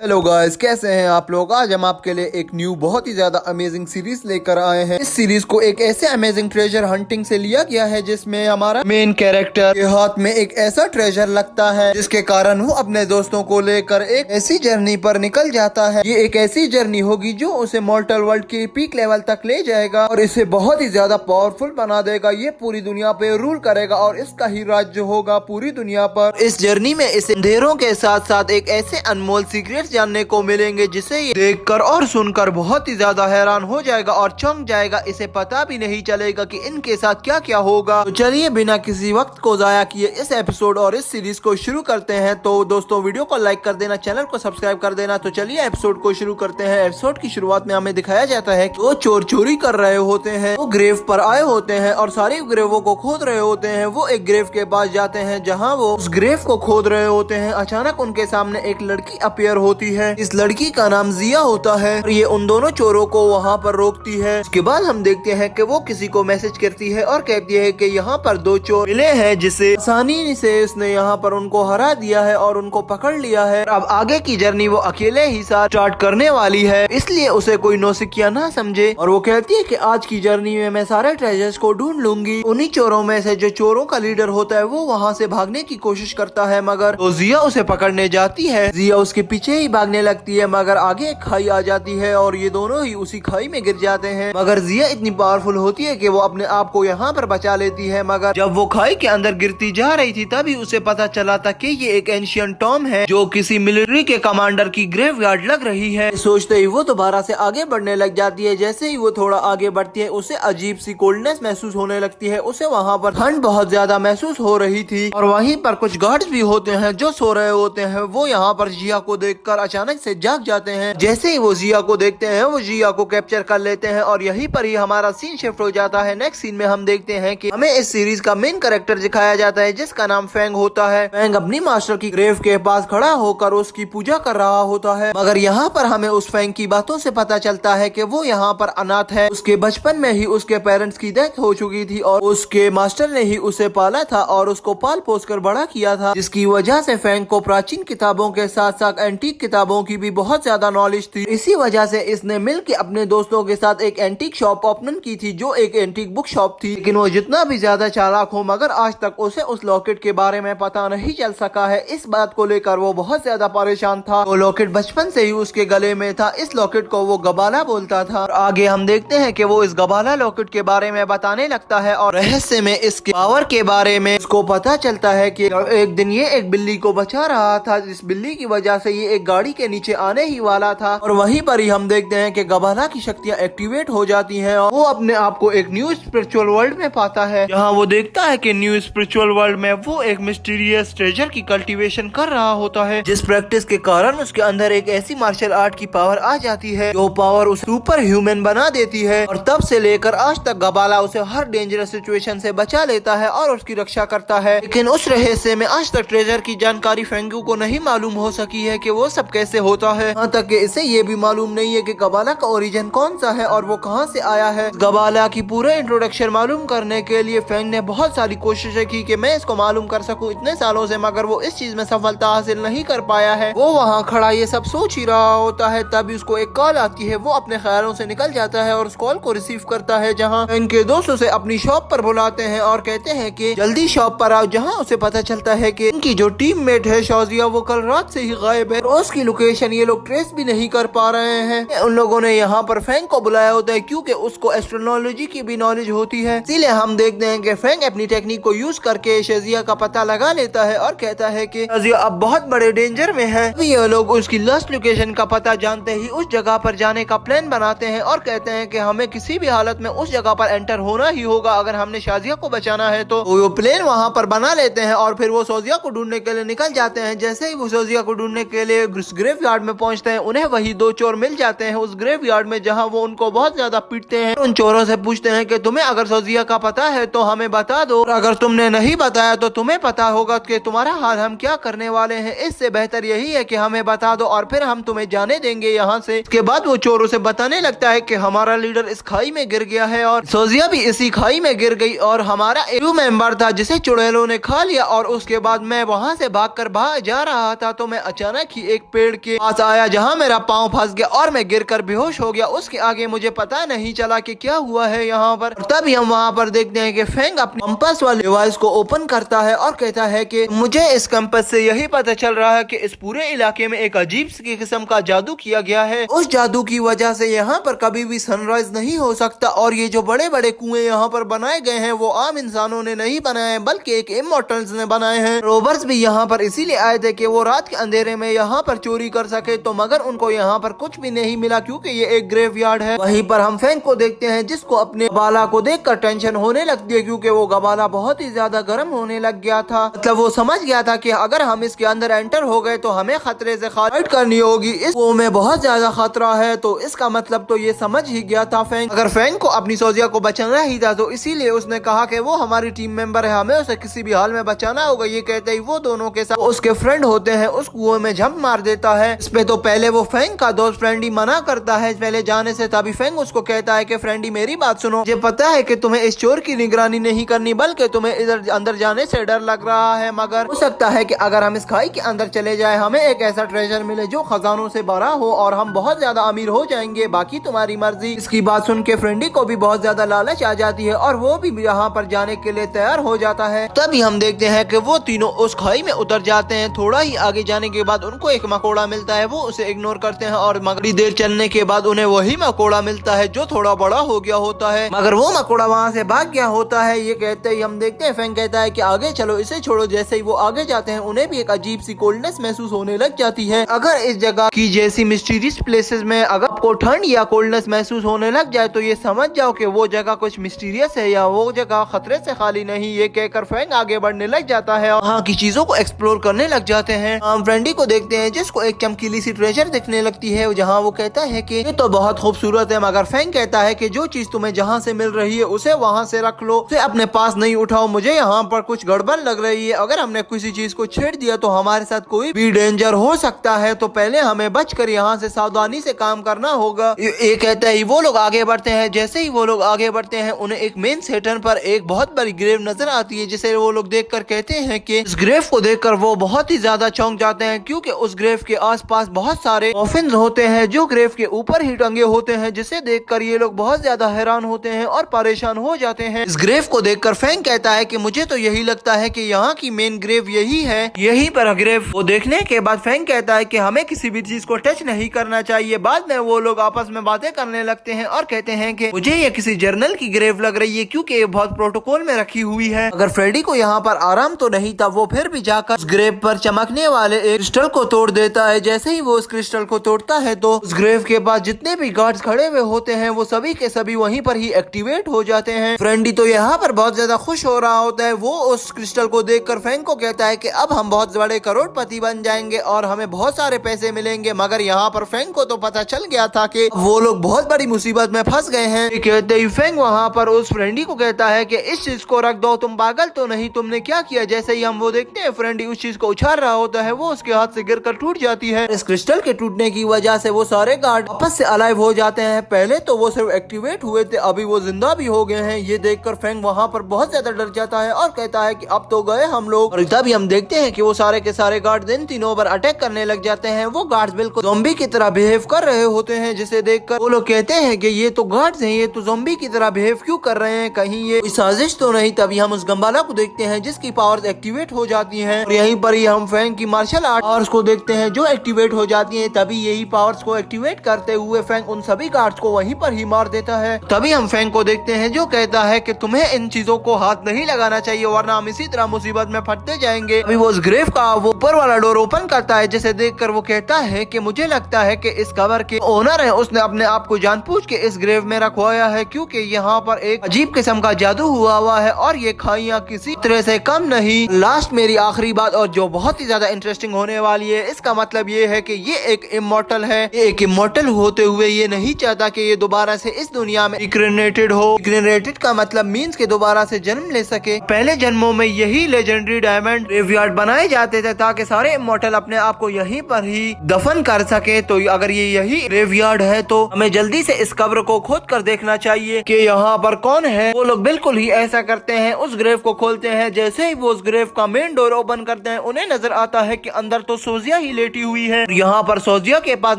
Hello guys, कैसे हैं आप लोग। आज हम आपके लिए एक न्यू बहुत ही ज्यादा अमेजिंग सीरीज लेकर आए हैं। इस सीरीज को एक ऐसे अमेजिंग ट्रेजर हंटिंग से लिया गया है जिसमें हमारा मेन कैरेक्टर के हाथ में एक ऐसा ट्रेजर लगता है जिसके कारण वो अपने दोस्तों को लेकर एक ऐसी जर्नी पर निकल जाता है। ये एक ऐसी जर्नी होगी जो उसे मॉर्टल वर्ल्ड के पीक लेवल तक ले जाएगा और इसे बहुत ही ज्यादा पावरफुल बना देगा। ये पूरी दुनिया पे रूल करेगा और इसका ही राज्य होगा पूरी दुनिया पर। इस जर्नी में इसे अंधेरों के साथ साथ एक ऐसे अनमोल सीक्रेट जानने को मिलेंगे जिसे ये देखकर और सुनकर बहुत ही ज्यादा हैरान हो जाएगा और चौंक जाएगा। इसे पता भी नहीं चलेगा कि इनके साथ क्या क्या होगा। तो चलिए बिना किसी वक्त को जाया किए इस एपिसोड और इस सीरीज को शुरू करते हैं। तो दोस्तों वीडियो को लाइक कर देना, चैनल को सब्सक्राइब कर देना। तो चलिए एपिसोड को शुरू करते हैं। एपिसोड की शुरुआत में हमें दिखाया जाता है कि वो चोर चोरी कर रहे होते हैं। वो ग्रेव पर आए होते हैं और सारी ग्रेवों को खोद रहे होते हैं। वो एक ग्रेव के पास जाते हैं जहाँ वो उस ग्रेव को खोद रहे होते हैं। अचानक उनके सामने एक लड़की अपीयर होती है। इस लड़की का नाम जिया होता है और ये उन दोनों चोरों को वहाँ पर रोकती है। उसके बाद हम देखते हैं कि वो किसी को मैसेज करती है और कहती है कि यहाँ पर दो चोर मिले हैं जिसे आसानी से इसने यहाँ पर उनको हरा दिया है और उनको पकड़ लिया है। अब आगे की जर्नी वो अकेले ही साथ स्टार्ट करने वाली है, इसलिए उसे कोई नौसिखिया ना समझे। और वो कहती है कि आज की जर्नी में मैं सारे ट्रेजर्स को ढूंढ लूंगी। उन्हीं चोरों में से जो चोरों का लीडर होता है वो वहाँ से भागने की कोशिश करता है, मगर तो जिया उसे पकड़ने जाती है। जिया उसके पीछे ही भागने लगती है, मगर आगे एक खाई आ जाती है और ये दोनों ही उसी खाई में गिर जाते हैं। मगर जिया इतनी पावरफुल होती है कि वो अपने आप को यहाँ पर बचा लेती है। मगर जब वो खाई के अंदर गिरती जा रही थी तभी उसे पता चला था कि ये एक एंशियंट टॉम है जो किसी मिलिट्री के कमांडर की ग्रेवयार्ड लग रही है। सोचते ही वो दोबारा से आगे बढ़ने लग जाती है। जैसे ही वो थोड़ा आगे बढ़ती है उसे अजीब सी कोल्डनेस महसूस होने लगती है। उसे वहाँ पर ठंड बहुत ज्यादा महसूस हो रही थी और वहीं पर कुछ गार्ड्स भी होते हैं जो सो रहे होते हैं। वो यहाँ पर जिया को देखकर अचानक से जाग जाते हैं। जैसे ही वो जिया को देखते हैं वो जिया को कैप्चर कर लेते हैं और यहीं पर ही हमारा सीन शिफ्ट हो जाता है। नेक्स्ट सीन में हम देखते हैं कि हमें इस सीरीज का मेन कैरेक्टर दिखाया जाता है जिसका नाम फैंग होता है। फैंग अपनी मास्टर की ग्रेव के पास खड़ा होकर उसकी पूजा कर रहा होता है, मगर यहाँ पर हमें उस फैंग की बातों से पता चलता है कि वो यहाँ पर अनाथ है। उसके बचपन में ही उसके पेरेंट्स की डेथ हो चुकी थी और उसके मास्टर ने ही उसे पाला था और उसको पाल पोस कर बड़ा किया था, जिसकी वजह से फैंग को प्राचीन किताबों के साथ साथ एंटीक किताबों की भी बहुत ज्यादा नॉलेज थी। इसी वजह से इसने मिलकर अपने दोस्तों के साथ एक एंटीक शॉप ओपन की थी जो एक एंटीक बुक शॉप थी। लेकिन वो जितना भी ज्यादा चालाक हो मगर आज तक उसे उस लॉकेट के बारे में पता नहीं चल सका है। इस बात को लेकर वो बहुत ज्यादा परेशान था। वो लॉकेट बचपन से ही उसके गले में था। इस लॉकेट को वो गबाला बोलता था। और आगे हम देखते हैं कि वो इस गबाला लॉकेट के बारे में बताने लगता है और रहस्य में इसके पावर के बारे में उसको पता चलता है कि एक दिन ये एक बिल्ली को बचा रहा था। इस बिल्ली की वजह से ये एक गाड़ी के नीचे आने ही वाला था और वहीं पर ही हम देखते हैं कि गबाला की शक्तियां एक्टिवेट हो जाती हैं और वो अपने आप को एक न्यू स्पिरिचुअल वर्ल्ड में पाता है, जहां वो देखता है कि न्यू स्पिरिचुअल वर्ल्ड में वो एक मिस्टीरियस ट्रेजर की कल्टीवेशन कर रहा होता है, जिस प्रैक्टिस के कारण उसके अंदर एक ऐसी मार्शल आर्ट की पावर आ जाती है जो पावर उसे सुपर ह्यूमन बना देती है। और तब से लेकर आज तक गबाला उसे हर डेंजरस सिचुएशन से बचा लेता है और उसकी रक्षा करता है। लेकिन उस रहस्य में आज तक ट्रेजर की जानकारी फेंगू को नहीं मालूम हो सकी है कि वो सब कैसे होता है। यहाँ तक कि इसे ये भी मालूम नहीं है कि गबाला का ओरिजिन कौन सा है और वो कहाँ से आया है। गबाला की पूरे इंट्रोडक्शन मालूम करने के लिए फैंग ने बहुत सारी कोशिशें की कि मैं इसको मालूम कर सकूं इतने सालों से, मगर वो इस चीज में सफलता हासिल नहीं कर पाया है। वो वहाँ खड़ा ये सब सोच ही रहा होता है, तभी उसको एक कॉल आती है। वो अपने ख्यालों से निकल जाता है और उस कॉल को रिसीव करता है, जहाँ इनके दोस्तों से अपनी शॉप पर बुलाते हैं और कहते हैं कि जल्दी शॉप पर आओ। जहाँ उसे पता चलता है कि इनकी जो टीममेट है शाजिया वो कल रात से ही गायब है और उसकी लोकेशन ये लोग ट्रेस भी नहीं कर पा रहे हैं। उन लोगों ने यहाँ पर फैंग को बुलाया होता है क्योंकि उसको एस्ट्रोनॉलॉजी की भी नॉलेज होती है। इसीलिए हम देखते हैं कि फैंग अपनी टेक्निक को यूज करके शाजिया का पता लगा लेता है और कहता है कि शाजिया अब बहुत बड़े डेंजर में है। ये लोग उसकी लास्ट लोकेशन का पता जानते ही उस जगह पर जाने का प्लान बनाते हैं और कहते हैं कि हमें किसी भी हालत में उस जगह पर एंटर होना ही होगा अगर हमने शाजिया को बचाना है। तो वो प्लान वहाँ पर बना लेते हैं और फिर वो शाजिया को ढूंढने के लिए निकल जाते हैं। जैसे ही वो शाजिया को ढूंढने के लिए ग्रेवयार्ड में पहुंचते हैं उन्हें वही दो चोर मिल जाते हैं उस ग्रेवयार्ड में, जहां वो उनको बहुत ज्यादा पीटते हैं। उन चोरों से पूछते हैं कि तुम्हें अगर शाजिया का पता है तो हमें बता दो, और अगर तुमने नहीं बताया तो तुम्हें पता होगा कि तुम्हारा हाल हम क्या करने वाले हैं। इससे बेहतर यही है कि हमें बता दो और फिर हम तुम्हें जाने देंगे यहाँ से। इसके बाद वो चोरों से बताने लगता है कि हमारा लीडर इस खाई में गिर गया है और शाजिया भी इसी खाई में गिर गई और हमारा एक मेंबर था जिसे चुड़ैलों ने खा लिया और उसके बाद मैं वहाँ से भाग जा रहा था तो मैं अचानक ही एक पेड़ के पास आया जहाँ मेरा पाँव फंस गया और मैं गिरकर बेहोश हो गया। उसके आगे मुझे पता नहीं चला कि क्या हुआ है यहाँ पर। तभी हम वहाँ पर देखते हैं कि फेंग अपने कंपास वाले डिवाइस को ओपन करता है और कहता है कि मुझे इस कंपास से यही पता चल रहा है कि इस पूरे इलाके में एक अजीब सी किस्म का जादू किया गया है। उस जादू की वजह से यहाँ पर कभी भी सनराइज नहीं हो सकता और ये जो बड़े बड़े कुएं यहाँ पर बनाए गए हैं वो आम इंसानों ने नहीं बनाए हैं बल्कि एक इमॉर्टल्स ने बनाए हैं। रोबर्स भी यहाँ पर इसीलिए आए थे कि वो रात के अंधेरे में यहाँ पर चोरी कर सके, तो मगर उनको यहाँ पर कुछ भी नहीं मिला क्योंकि ये एक ग्रेवयार्ड है। वहीं पर हम फेंग को देखते हैं जिसको अपने गबाला को देखकर टेंशन होने लगती है क्योंकि वो गबाला बहुत ही ज्यादा गर्म होने लग गया था। मतलब वो समझ गया था कि अगर हम इसके अंदर एंटर हो गए तो हमें खतरे से फाइट करनी होगी, इस वो में बहुत ज्यादा खतरा है। तो इसका मतलब तो ये समझ ही गया था फेंग। अगर फेंग को अपनी सोजिया को बचाना ही था तो इसीलिए उसने कहा कि वो हमारी टीम मेंबर है, हमें उसे किसी भी हाल में बचाना होगा। ये कहते ही वो दोनों के साथ उसके फ्रेंड होते हैं उस कुएं में जंप मार देता है। इस पे तो पहले वो फेंग का दोस्त फ्रेंडी मना करता है पहले जाने से, तभी फेंग उसको कहता है कि फ्रेंडी मेरी बात सुनो, मुझे पता है कि तुम्हें इस चोर की निगरानी नहीं करनी बल्कि तुम्हें इधर अंदर जाने से डर लग रहा है, मगर हो सकता है कि अगर हम इस खाई के अंदर चले जाए हमें एक ऐसा ट्रेजर मिले जो खजानों से भरा हो और हम बहुत ज्यादा अमीर हो जाएंगे, बाकी तुम्हारी मर्जी। इसकी बात सुन के फ्रेंडी को भी बहुत ज्यादा लालच आ जाती है और वो भी यहाँ पर जाने के लिए तैयार हो जाता है। तभी हम देखते हैं कि वो तीनों उस खाई में उतर जाते हैं। थोड़ा ही आगे जाने के बाद उनको एक मकोड़ा मिलता है, वो उसे इग्नोर करते हैं और मगरी देर चलने के बाद उन्हें वही मकोड़ा मिलता है जो थोड़ा बड़ा हो गया होता है, मगर वो मकोड़ा वहाँ से भाग गया होता है। ये कहते ही हम देखते हैं फेंग कहता है कि आगे चलो, इसे छोड़ो। जैसे ही वो आगे जाते हैं उन्हें भी एक अजीब सी कोल्डनेस महसूस होने लग जाती है। अगर इस जगह की जैसी मिस्टीरियस प्लेसेस में अगर आपको ठंड या कोल्डनेस महसूस होने लग जाए तो ये समझ जाओ कि वो जगह कुछ मिस्टीरियस है या वो जगह खतरे से खाली नहीं। ये कहकर फेंग आगे बढ़ने लग जाता है और वहाँ की चीजों को एक्सप्लोर करने लग जाते हैं। हम फ्रेंडी को देखते हैं जिसको एक चमकीली सी ट्रेजर दिखने लगती है जहाँ वो कहता है कि ये तो बहुत खूबसूरत है, मगर फेंग कहता है कि जो चीज तुम्हें जहाँ से मिल रही है उसे वहाँ से रख लो, उसे अपने पास नहीं उठाओ, मुझे यहाँ पर कुछ गड़बड़ लग रही है। अगर हमने किसी चीज को छेड़ दिया तो हमारे साथ कोई भी डेंजर हो सकता है, तो पहले हमें बचकर यहाँ से सावधानी से काम करना होगा। ये कहता है वो लोग आगे बढ़ते हैं। जैसे ही वो लोग आगे बढ़ते हैं उन्हें एक मेन सेटन पर एक बहुत बड़ी ग्रेव नजर आती है जिसे वो लोग देखकर कहते हैं कि इस ग्रेव को देखकर वो बहुत ही ज्यादा चौंक जाते हैं क्योंकि उस ग्रेव के आसपास बहुत सारे कॉफिन्स होते हैं जो ग्रेव के ऊपर ही टंगे होते हैं, जिसे देखकर ये लोग बहुत ज्यादा हैरान होते हैं और परेशान हो जाते हैं। इस ग्रेव को देखकर फेंग कहता है कि मुझे तो यही लगता है कि यहाँ की मेन ग्रेव यही है, यही पर ग्रेव। वो देखने के बाद फेंग कहता है कि हमें किसी भी चीज को टच नहीं करना चाहिए। बाद में वो लोग आपस में बातें करने लगते हैं और कहते हैं कि मुझे ये किसी जर्नल की ग्रेव लग रही है क्योंकि ये बहुत प्रोटोकॉल में रखी हुई है। अगर फ्रेडी को यहाँ पर आराम तो नहीं था, वो फिर भी जाकर उस ग्रेव पर चमकने वाले एक क्रिस्टल को तोड़ देता है। जैसे ही वो उस क्रिस्टल को तोड़ता है तो उस ग्रेव के पास जितने भी गार्ड्स खड़े हुए होते हैं वो सभी के सभी वहीं पर ही एक्टिवेट हो जाते हैं। फ्रेंडी तो यहाँ पर बहुत ज्यादा खुश हो रहा होता है। वो उस क्रिस्टल को देखकर फेंग को कहता है कि अब हम बहुत बड़े करोड़पति बन जाएंगे और हमें बहुत सारे पैसे मिलेंगे, मगर यहाँ पर फेंग को तो पता चल गया था कि वो लोग बहुत बड़ी मुसीबत में फंस गए हैं। कहते ही फेंग वहाँ पर उस फ्रेंडी को कहता है कि इस चीज को रख दो, तुम पागल तो नहीं, तुमने क्या किया। जैसे ही हम वो देखते हैं फ्रेंडी उस चीज को उछाल रहा होता है, वो उसके हाथ से गिरकर टूट जाती है। इस क्रिस्टल के टूटने की वजह से वो सारे गार्ड वापस से अलाइव हो जाते हैं। पहले तो वो सिर्फ एक्टिवेट हुए थे, अभी वो जिंदा भी हो गए हैं। ये देखकर फेंग वहाँ पर बहुत ज्यादा डर जाता है और कहता है कि अब तो गए हम लोग। और तभी हम देखते हैं कि वो सारे के सारे गार्ड इन तीनों पर अटैक करने लग जाते हैं। वो गार्ड्स बिल्कुल ज़ॉम्बी की तरह बिहेव कर रहे होते हैं, जिसे देखकर वो लोग कहते हैं कि ये तो गार्ड्स हैं, ये तो ज़ॉम्बी की तरह बिहेव क्यों कर रहे हैं, कहीं ये कोई साजिश तो नहीं। तभी हम उस गंबाला को देखते हैं जिसकी पावर्स एक्टिवेट हो जाती हैं और यहीं पर ही हम फेंग की मार्शल आर्ट पावर्स को देखते हैं जो एक्टिवेट हो जाती हैं। तभी यही पावर्स को एक्टिवेट करते हुए फेंग उन सभी गार्ड्स को वहीं पर ही मार देता है। तभी हम फेंग को देखते हैं जो कहता है कि तुम्हें इन चीजों को हाथ नहीं लगाना चाहिए वरना हम इसी तरह मुसीबत में फंसते जाएंगे। अभी वो उस ग्रेव का वो ऊपर वाला डोर ओपन करता है, जिसे देखकर वो कहता है कि मुझे लगता है कि इस कबर के ओनर है, उसने अपने आप को जानबूझ के इस ग्रेव में रखवाया है क्योंकि यहाँ पर एक अजीब किस्म का जादू हुआ है और ये खाइयाँ किसी तरह से कम नहीं। लास्ट मेरी आखिरी बात और जो बहुत ही ज्यादा इंटरेस्टिंग होने वाली है, इसका मतलब ये है कि ये एक इमॉर्टल है। ये एक इमॉर्टल होते हुए ये नहीं चाहता कि ये दोबारा से इस दुनिया में रिक्रिनेटेड हो। रिक्रिनेटेड का मतलब मीन्स के दोबारा से जन्म ले सके। पहले जन्मों में यही लेजेंडरी डायमंड ग्रेवयार्ड बनाए जाते थे ताकि सारे इमॉर्टल अपने आप को यहीं पर ही दफन कर सके। तो अगर ये यही ग्रेवयार्ड ग्रेवयार्ड है तो हमें जल्दी से इस कब्र को खोद कर देखना चाहिए कि यहाँ पर कौन है। वो लोग बिल्कुल ही ऐसा करते हैं, उस ग्रेव को खोलते हैं। जैसे ही वो उस ग्रेव का मेन डोर ओपन करते हैं उन्हें नजर आता है कि अंदर तो सोजिया ही लेटी हुई है। यहाँ पर सोजिया के पास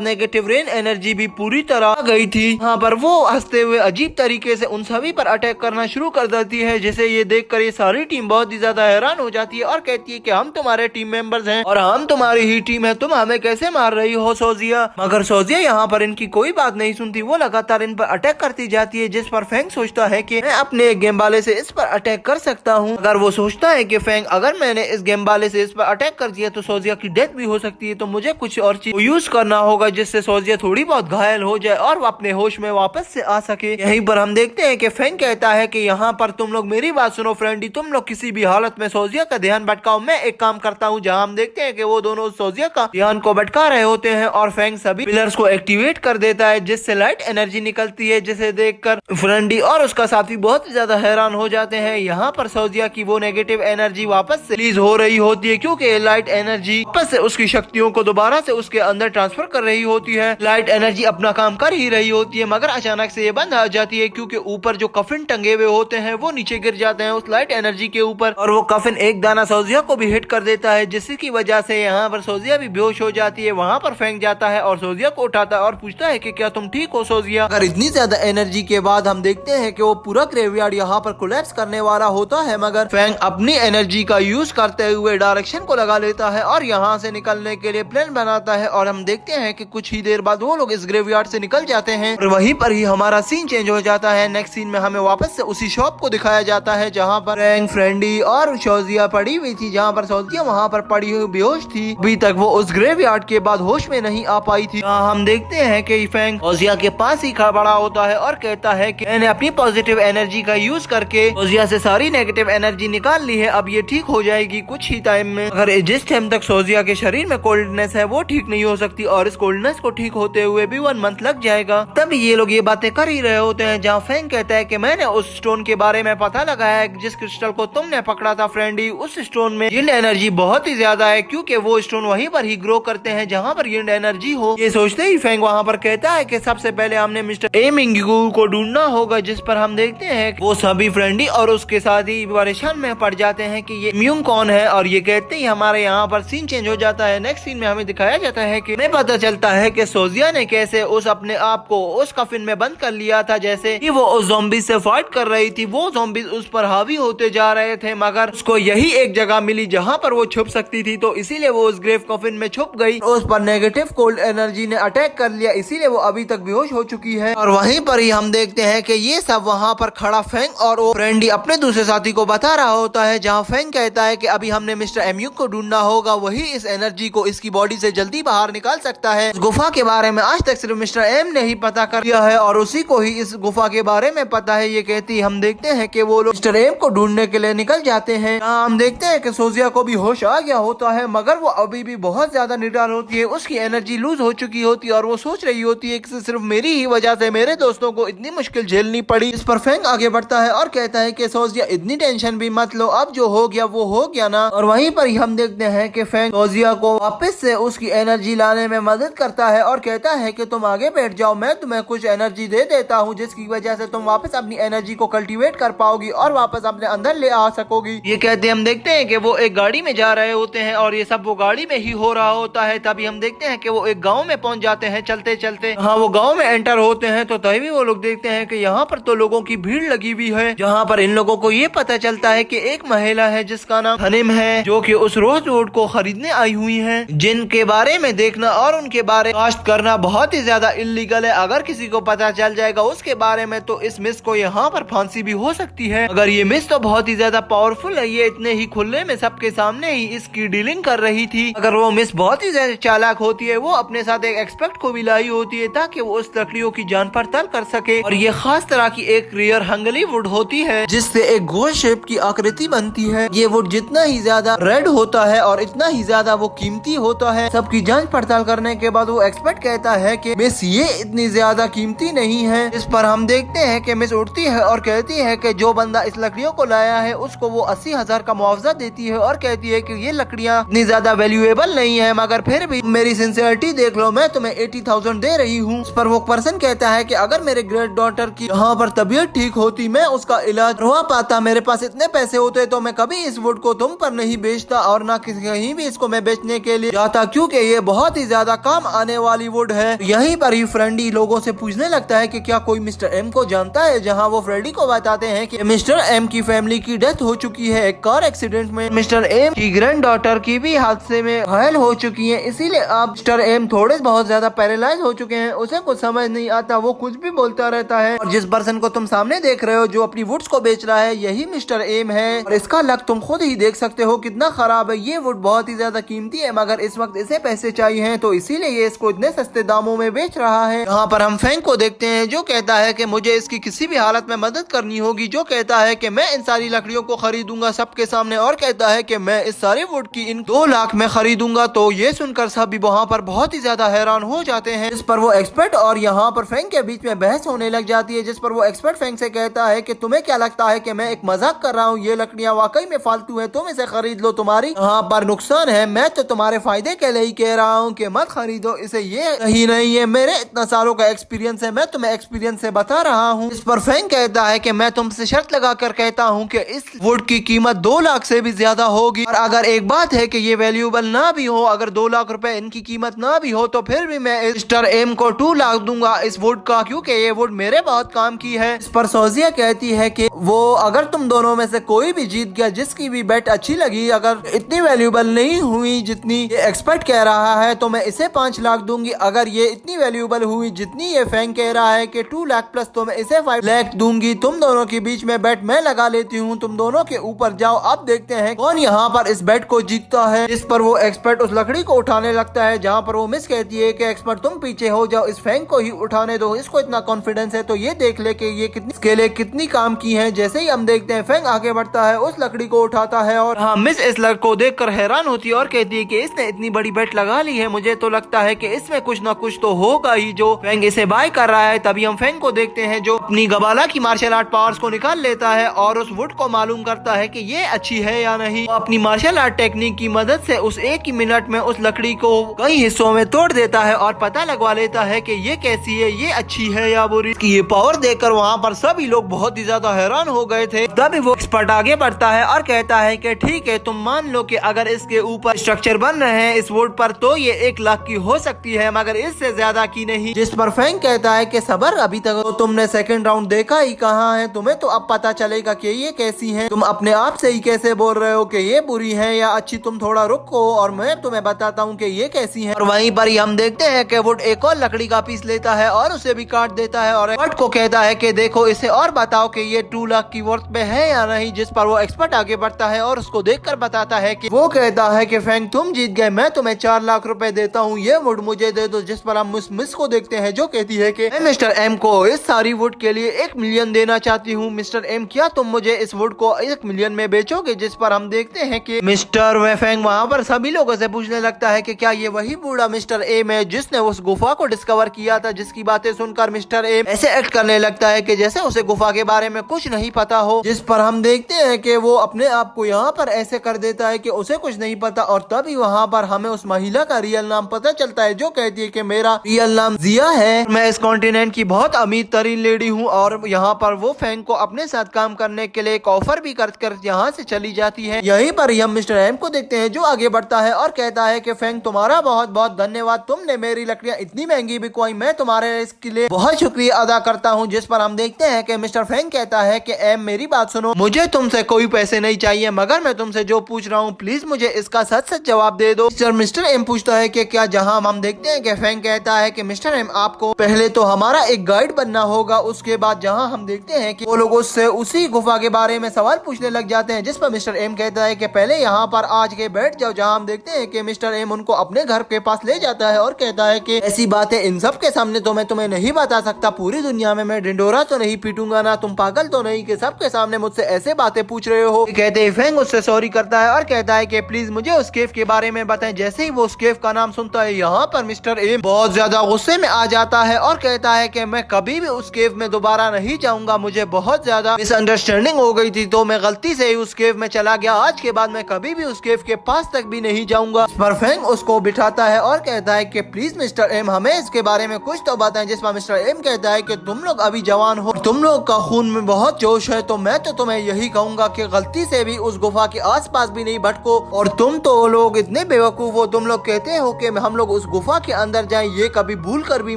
नेगेटिव रेन एनर्जी भी पूरी तरह आ गई थी। यहाँ पर वो हंसते हुए अजीब तरीके से उन सभी पर अटैक करना शुरू कर देती है, जिसे ये देखकर ये सारी टीम बहुत ही ज्यादा हैरान हो जाती है और कहती है कि हम तुम्हारे टीम मेंबर्स हैं और हम तुम्हारी ही टीम है, तुम हमें कैसे मार रही हो सोजिया। मगर सोजिया यहाँ पर इनकी कोई बात नहीं सुनती, वो लगातार इन पर अटैक करती जाती है, जिस पर फेंग सोचता है कि मैं अपने गेम वाले से इस पर अटैक कर सकता हूँ। अगर वो सोचता है कि फेंग अगर मैंने इस गेम वाले से इस पर अटैक कर दिया तो सोजिया की डेथ भी हो सकती है, तो मुझे कुछ और चीज यूज करना होगा जिससे सोजिया थोड़ी बहुत घायल हो जाए और वो अपने होश में वापस से आ सके। यहीं पर हम देखते हैं कि फेंग कहता है कि यहाँ पर तुम लोग मेरी बात सुनो फ्रेंडी, तुम लोग किसी भी हालत में सोजिया का ध्यान भटकाओ, मैं एक काम करता हूँ। जहाँ हम देखते हैं कि वो दोनों सोजिया का ध्यान को भटका रहे होते हैं और फेंग सभी पिलर्स को एक्टिवेट कर देता है, जिससे लाइट एनर्जी निकलती है, जिसे देखकर फ्रेंडी और उसका साथी बहुत ही ज्यादा हैरान हो जाते हैं। यहाँ पर सोजिया की वो नेगेटिव एनर्जी वापस से रिलीज हो रही होती है, क्योंकि लाइट एनर्जी वापस से उसकी शक्तियों को दोबारा से उसके अंदर ट्रांसफर कर रही होती है। लाइट एनर्जी अपना काम कर ही रही होती है, मगर अचानक से ये बंद आ जाती है, क्योंकि ऊपर जो कफिन टंगे हुए होते हैं वो नीचे गिर जाते हैं उस लाइट एनर्जी के ऊपर, और वो कफिन एक दाना सोजिया को भी हिट कर देता है, जिसकी वजह से यहाँ पर सोजिया भी बेहोश हो जाती है। वहाँ पर फेंक जाता है और सोजिया को उठाता है और पूछता है कि क्या तुम ठीक हो सोजिया। अगर इतनी ज्यादा एनर्जी के बाद हम देखते हैं कि वो पूरा ग्रेवयार्ड यहाँ पर कोलैप्स करने वाला होता है, मगर फेंग अपनी एनर्जी का यूज करते हुए डायरेक्शन को लगा लेता है और यहाँ से निकलने के लिए प्लान बनाता है। और हम देखते हैं कि कुछ ही देर बाद वो लोग इस ग्रेवयार्ड से निकल जाते हैं और वहीं पर ही हमारा सीन चेंज हो जाता है। नेक्स्ट सीन में हमें वापस से उसी शॉप को दिखाया जाता है जहाँ पर फेंग, फ्रेंडी और सोजिया पड़ी हुई थी। जहाँ पर सोजिया वहाँ पर पड़ी हुई बेहोश थी, अभी तक वो उस ग्रेवयार्ड के बाद होश में नहीं आ पाई थी। हम देखते हैं कि फेंग सोजिया के पास ही खड़ा होता है और कहता है कि मैंने अपनी पॉजिटिव एनर्जी का यूज करके सोजिया से सारी नेगेटिव एनर्जी निकाल ली है, अब ये ठीक हो जाएगी कुछ ही टाइम में। अगर जिस टाइम तक सोजिया के शरीर में कोल्डनेस है वो ठीक नहीं हो सकती और इस कोल्डनेस को ठीक होते हुए भी 1 मंथ लग जाएगा। तब ये लोग ये बातें कर ही रहे होते हैं, जहाँ फेंग कहता है कि मैंने उस स्टोन के बारे में पता लगाया है जिस क्रिस्टल को तुमने पकड़ा था फ्रेंडी, उस स्टोन में यिन एनर्जी बहुत ही ज्यादा है, क्योंकि वो स्टोन वहीं पर ही ग्रो करते हैं जहाँ पर यिन एनर्जी हो। ये सोचते ही फेंग वहाँ पर कहता है कि सबसे पहले हमने मिस्टर ए मिंगू को ढूंढना होगा, जिस पर हम देखते हैं वो सभी फ्रेंडी और उसके साथ ही परेशान में पड़ जाते हैं कि ये म्यूंग कौन है, और ये कहते ही हमारे यहाँ पर सीन चेंज हो जाता है। नेक्स्ट सीन में हमें दिखाया जाता है कि हमें पता चलता है कि सोजिया ने कैसे उस अपने आप को उस कफिन में बंद कर लिया था, जैसे कि वो उस ज़ॉम्बी से फाइट कर रही थी। वो ज़ॉम्बी उस पर हावी होते जा रहे थे, मगर उसको यही एक जगह मिली जहाँ पर वो छुप सकती थी, तो इसीलिए वो उस ग्रेव कफिन में छुप गई। उस पर नेगेटिव कोल्ड एनर्जी ने अटैक कर लिया, इसीलिए वो अभी तक बेहोश हो चुकी है। और वहीं पर ही हम देखते हैं कि ये सब वहाँ पर खड़ा फेंग और वो फ्रेंडी अपने दूसरे साथी को बता रहा होता है, जहाँ फेंग कहता है कि अभी हमने मिस्टर एमयू को ढूंढना होगा, वही इस एनर्जी को इसकी बॉडी से जल्दी बाहर निकाल सकता है। इस गुफा के बारे में आज तक सिर्फ मिस्टर एम ने ही पता कर लिया है और उसी को ही इस गुफा के बारे में पता है। ये कहती हम देखते हैं कि वो लोग मिस्टर एम को ढूंढने के लिए निकल जाते हैं। हम देखते हैं कि सोजिया को भी होश आ गया होता है, मगर वो अभी भी बहुत ज्यादा निडर होती है, उसकी एनर्जी लूज हो चुकी होती है और वो सोच रही होती है कि सिर्फ मेरी ही वजह से मेरे दोस्तों को इतनी मुश्किल झेलनी पड़ी। इस पर फेंग आगे बढ़ता है और कहता है कि सोजिया इतनी टेंशन भी मत लो, अब जो हो गया वो हो गया ना। और वहीं पर ही हम देखते हैं कि फेंग सोजिया को वापस से उसकी एनर्जी लाने में मदद करता है और कहता है कि तुम आगे बैठ जाओ, मैं तुम्हें कुछ एनर्जी दे देता हूँ, जिसकी वजह से तुम वापस अपनी एनर्जी को कल्टीवेट कर पाओगी और वापस अपने अंदर ले आ सकोगी। ये कहते हम देखते हैं कि वो एक गाड़ी में जा रहे होते हैं और ये सब वो गाड़ी में ही हो रहा होता है। तभी हम देखते हैं कि वो एक गाँव में पहुंच जाते हैं चलते चलते। हाँ, वो गाँव में एंटर होते हैं तो तभी वो लोग देखते हैं कि यहाँ पर तो लोगों की भीड़ लगी हुई है, जहाँ पर इन लोगों को ये पता चलता है कि एक महिला है जिसका नाम हनीम है, जो कि उस रोज वुड को खरीदने आई हुई है, जिनके बारे में देखना और उनके बारे में कास्ट करना बहुत ही ज्यादा इलीगल है। अगर किसी को पता चल जाएगा उसके बारे में तो इस मिस को यहाँ पर फांसी भी हो सकती है। अगर ये मिस तो बहुत ही ज्यादा पावरफुल है, ये इतने ही खुले में सबके सामने ही इसकी डीलिंग कर रही थी। अगर वो मिस बहुत ही ज्यादा चालाक होती है, वो अपने साथ एक एक्सपर्ट को भी लाई होती है ताकि वो उस लकड़ियों की जान पड़ताल कर सके। और ये खास तरह की एक रेयर हंगली वुड होती है जिससे एक गोल शेप की आकृति बनती है। ये वुड जितना ही ज्यादा रेड होता है और इतना ही ज्यादा वो कीमती होता है। सबकी जांच पड़ताल करने के बाद वो एक्सपर्ट कहता है कि मिस ये इतनी ज्यादा कीमती नहीं है। इस पर हम देखते हैं कि मिस उठती है और कहती है कि जो बंदा इस लकड़ियों को लाया है उसको वो 80,000 का मुआवजा देती है और कहती है कि ये लकड़ियाँ इतनी ज्यादा वैल्यूएबल नहीं है, मगर फिर भी मेरी सिंसियरिटी देख लो, मैं तुम्हें 50,000 दे रही हूँ। इस पर वो पर्सन कहता है कि अगर मेरे ग्रेट डॉटर की यहाँ पर तबीयत ठीक होती, मैं उसका इलाज करवा पाता, मेरे पास इतने पैसे होते तो मैं कभी इस वुड को तुम पर नहीं बेचता और ना कहीं भी इसको मैं बेचने के लिए जाता, क्योंकि ये बहुत ही ज्यादा काम आने वाली वुड है। यहीं पर ही फ्रेंडी लोगों से पूछने लगता है कि क्या कोई मिस्टर एम को जानता है, जहाँ वो फ्रेडी को बताते हैं कि मिस्टर एम की फैमिली की डेथ हो चुकी है एक कार एक्सीडेंट में। मिस्टर एम की ग्रैंड डॉटर की भी हादसे में घायल हो चुकी है, इसीलिए अब मिस्टर एम थोड़े बहुत ज्यादा पैरालाइज हो चुके हैं। उसे कुछ समझ नहीं आता, वो कुछ भी बोलता रहता है। और जिस पर्सन को तुम सामने देख रहे हो जो अपनी वुड्स को बेच रहा है, यही मिस्टर एम है। और इसका लक तुम खुद ही देख सकते हो कितना खराब है। ये वुड बहुत ही ज्यादा कीमती है, मगर इस वक्त इसे पैसे चाहिए हैं, तो इसीलिए ये इसको इतने सस्ते दामों में बेच रहा है। यहाँ पर हम फैंक को देखते हैं जो कहता है कि मुझे इसकी किसी भी हालत में मदद करनी होगी, जो कहता है कि मैं इन सारी लकड़ियों को खरीदूंगा सबके सामने, और कहता है कि मैं इस सारे वुड की इन 2 लाख में खरीदूंगा। तो ये सुनकर सभी वहाँ पर बहुत ही ज्यादा हैरान हो जाते हैं। इस पर वो एक्सपर्ट और यहाँ पर फैंक के बीच में बहस होने लग जाती है, जिस पर वो एक्सपर्ट फैंक से कहता है कि तुम्हें क्या लगता है कि मैं एक मजाक कर रहा हूँ, ये लकड़ियाँ वाकई में फालतू है, तुम इसे खरीद लो, तुम्हारी यहाँ पर नुकसान है, मैं तो तुम्हारे फायदे के लिए ही कह रहा हूँ कि मत खरीदो इसे, ये सही नहीं है, मेरे इतना सालों का एक्सपीरियंस है, मैं तुम्हें एक्सपीरियंस से बता रहा हूँ। इस पर फैंक कहता है कि मैं तुमसे शर्त लगा कर कहता हूँ कि इस वुड की कीमत 2 लाख से भी ज्यादा होगी, और अगर एक बात है कि ये वैल्यूएबल ना भी हो, अगर 2 लाख रुपए इनकी कीमत ना भी हो, तो फिर भी मैं मिस्टर एम को 2 लाख दूंगा इस वुड का, क्योंकि ये वुड मेरे बहुत काम की है। इस पर सोजिया कहती है कि वो अगर तुम दोनों में से कोई भी जीत गया, जिसकी भी बेट अच्छी लगी, अगर इतनी वैल्यूएबल नहीं हुई जितनी ये एक्सपर्ट कह रहा है, तो मैं इसे 5 लाख दूंगी। अगर ये इतनी वैल्यूएबल हुई जितनी ये फैंक कह रहा है कि 2 लाख प्लस, तो मैं इसे 5 लाख दूंगी। तुम दोनों के बीच में बेट मैं लगा लेती हूँ, तुम दोनों के ऊपर जाओ, अब देखते हैं कौन यहाँ पर इस बेट को जीतता है। इस पर वो एक्सपर्ट उस लकड़ी को उठाने लगता है, जहाँ पर वो मिस कहती है कि एक्सपर्ट तुम पीछे हो जाओ, इस फैंक को ही उठाने दो, इसको इतना कॉन्फिडेंस है तो ये देख ले कि ये कितनी स्केलें कितनी काम की हैं। जैसे ही हम देखते हैं फैंक आगे बढ़ता है, उस लकड़ी को उठाता है, और हाँ मिस इस लड़के को देखकर हैरान होती है और कहती है कि इसने इतनी बड़ी बेट लगा ली है, मुझे तो लगता है कि इसमें कुछ ना कुछ तो होगा ही जो फैंक इसे बाय कर रहा है। तभी हम फैंक को देखते हैं जो अपनी गबाला की मार्शल आर्ट पावर्स को निकाल लेता है और उस वुड को मालूम करता है कि ये अच्छी है या नहीं। वो अपनी मार्शल आर्ट टेक्निक की मदद से उस एक ही मिनट में उस लकड़ी को कई हिस्सों में तोड़ देता है और पता लगवा लेता है कि ये कैसी है, ये अच्छी है या बुरी। इसकी ये पावर देखकर वहाँ पर सभी लोग बहुत ही ज्यादा हैरान हो गए थे। तभी वो एक्सपर्ट आगे बढ़ता है और कहता है कि ठीक है, तुम मान लो कि अगर इसके ऊपर स्ट्रक्चर बन रहे हैं इस वुड पर, तो ये 1 लाख की हो सकती है, मगर इससे ज्यादा की नहीं। जिस पर फैंक कहता है कि सबर, अभी तक तो तुमने सेकंड राउंड देखा ही कहाँ है, तुम्हें तो अब पता चलेगा कि ये कैसी है। तुम अपने आप से ही कैसे बोल रहे हो कि ये बुरी है या अच्छी, तुम थोड़ा रुको और मैं तुम्हें बताता हूँ कि ये कैसी है। और वहीं पर ही हम देखते हैं कि वुड एक और लकड़ी का पीस लेता है और उसे भी काट देता है और एक्सपर्ट को कहता है कि देखो इसे और बताओ कि ये 2 लाख की वर्थ में है या नहीं। जिस पर वो एक्सपर्ट आगे बढ़ता है और उसको देखकर बताता है कि वो कहता है कि फैंक तुम जीत गए, मैं तुम्हें 4 लाख रुपए देता हूँ, ये वुड मुझे दे दो। जिस पर हम मिस को देखते हैं जो कहती है कि मैं मिस्टर एम को इस सारी वुड के लिए 1 मिलियन देना चाहती हूँ। मिस्टर एम, क्या तुम मुझे इस वुड को 1 मिलियन में बेचोगे? जिस पर हम देखते हैं कि मिस्टर फैंक वहाँ पर सभी लोगों से पूछने लगता है कि क्या ये वही बूढ़ा मिस्टर एम है जिसने उस गुफा को डिस्कवर किया था, जिसकी बातें सुनकर मिस्टर एम ऐसे एक्ट करने लगता है कि जैसे उसे गुफा के बारे में कुछ नहीं पता हो। जिस पर हम देखते हैं कि वो अपने आप को यहाँ पर ऐसे कर देता है कि उसे कुछ नहीं पता, और तभी वहाँ पर हमें उस महिला का रियल नाम पता चलता है जो कहती है कि मेरा रियल नाम जिया है, मैं इस कॉन्टिनेंट की बहुत अमीर तरीन लेडी हूँ। और यहाँ पर वो फैंक को अपने साथ काम करने के लिए एक ऑफर भी कर यहाँ से चली जाती है। यहीं पर हम मिस्टर एम को देखते हैं जो आगे बढ़ता है और कहता है कि फैंक तुम्हारा बहुत बहुत धन्यवाद, तुमने मेरी लकड़ियाँ इतनी महंगी बिकवाई, मैं तुम्हारे इसके लिए बहुत शुक्रिया अदा करता हूँ। जिस पर हम देखते हैं कि मिस्टर फैंक कहता है कि एम मेरी बात सुनो, मुझे तुमसे कोई पैसे नहीं चाहिए, मगर मैं तुमसे जो पूछ रहा हूँ प्लीज मुझे इसका सच सच जवाब दे दो। मिस्टर एम पूछता है कि क्या, जहाँ हम देखते हैं कि फैंक कहता है कि मिस्टर एम आपको पहले तो हमारा एक गाइड बनना होगा। उसके बाद जहाँ हम देखते हैं कि वो लोग उससे उसी गुफा के बारे में सवाल पूछने लग जाते हैं। जिस पर मिस्टर एम कहता है कि पहले यहाँ पर आज के बैठ जाओ। जहाँ हम देखते हैं कि मिस्टर एम उनको अपने घर के पास ले जाता है और कहता है कि ऐसी बातें इन सब के सामने तो मैं तुम्हें नहीं बता सकता, पूरी दुनिया में मैं डिंडोरा तो नहीं पीटूंगा ना, तुम पागल तो नहीं कि सबके सामने मुझसे ऐसे बातें पूछ रहे हो। कहते ही फैंक उससे सॉरी करता है और कहता है कि प्लीज मुझे उस केव के बारे में बताएं। जैसे ही वो उस केव का नाम सुनता है, यहाँ पर मिस्टर एम बहुत ज्यादा गुस्से में आ जाता है और कहता है कि मैं कभी भी उस केव में दोबारा नहीं जाऊंगा, मुझे बहुत ज्यादा मिसअंडरस्टैंडिंग हो गई थी तो मैं गलती से ही उस केव में चला गया, आज के बाद मैं कभी भी उस केव के पास तक भी नहीं जाऊंगा। पर फैंक उसको बिठाता है और कहता है कि प्लीज मिस्टर मिस्टर एम हमें इसके बारे में कुछ तो बताएं, जिस पर मिस्टर एम कहता है कि तुम लोग अभी जवान हो, तुम लोग का खून में बहुत जोश है, तो मैं तो तुम्हें यही कहूंगा कि गलती से भी उस गुफा के आसपास भी नहीं भटको। और तुम तो लोग इतने बेवकूफ हो, तुम लोग कहते हो कि हम लोग उस गुफा के अंदर जाएं, ये कभी भूल कर भी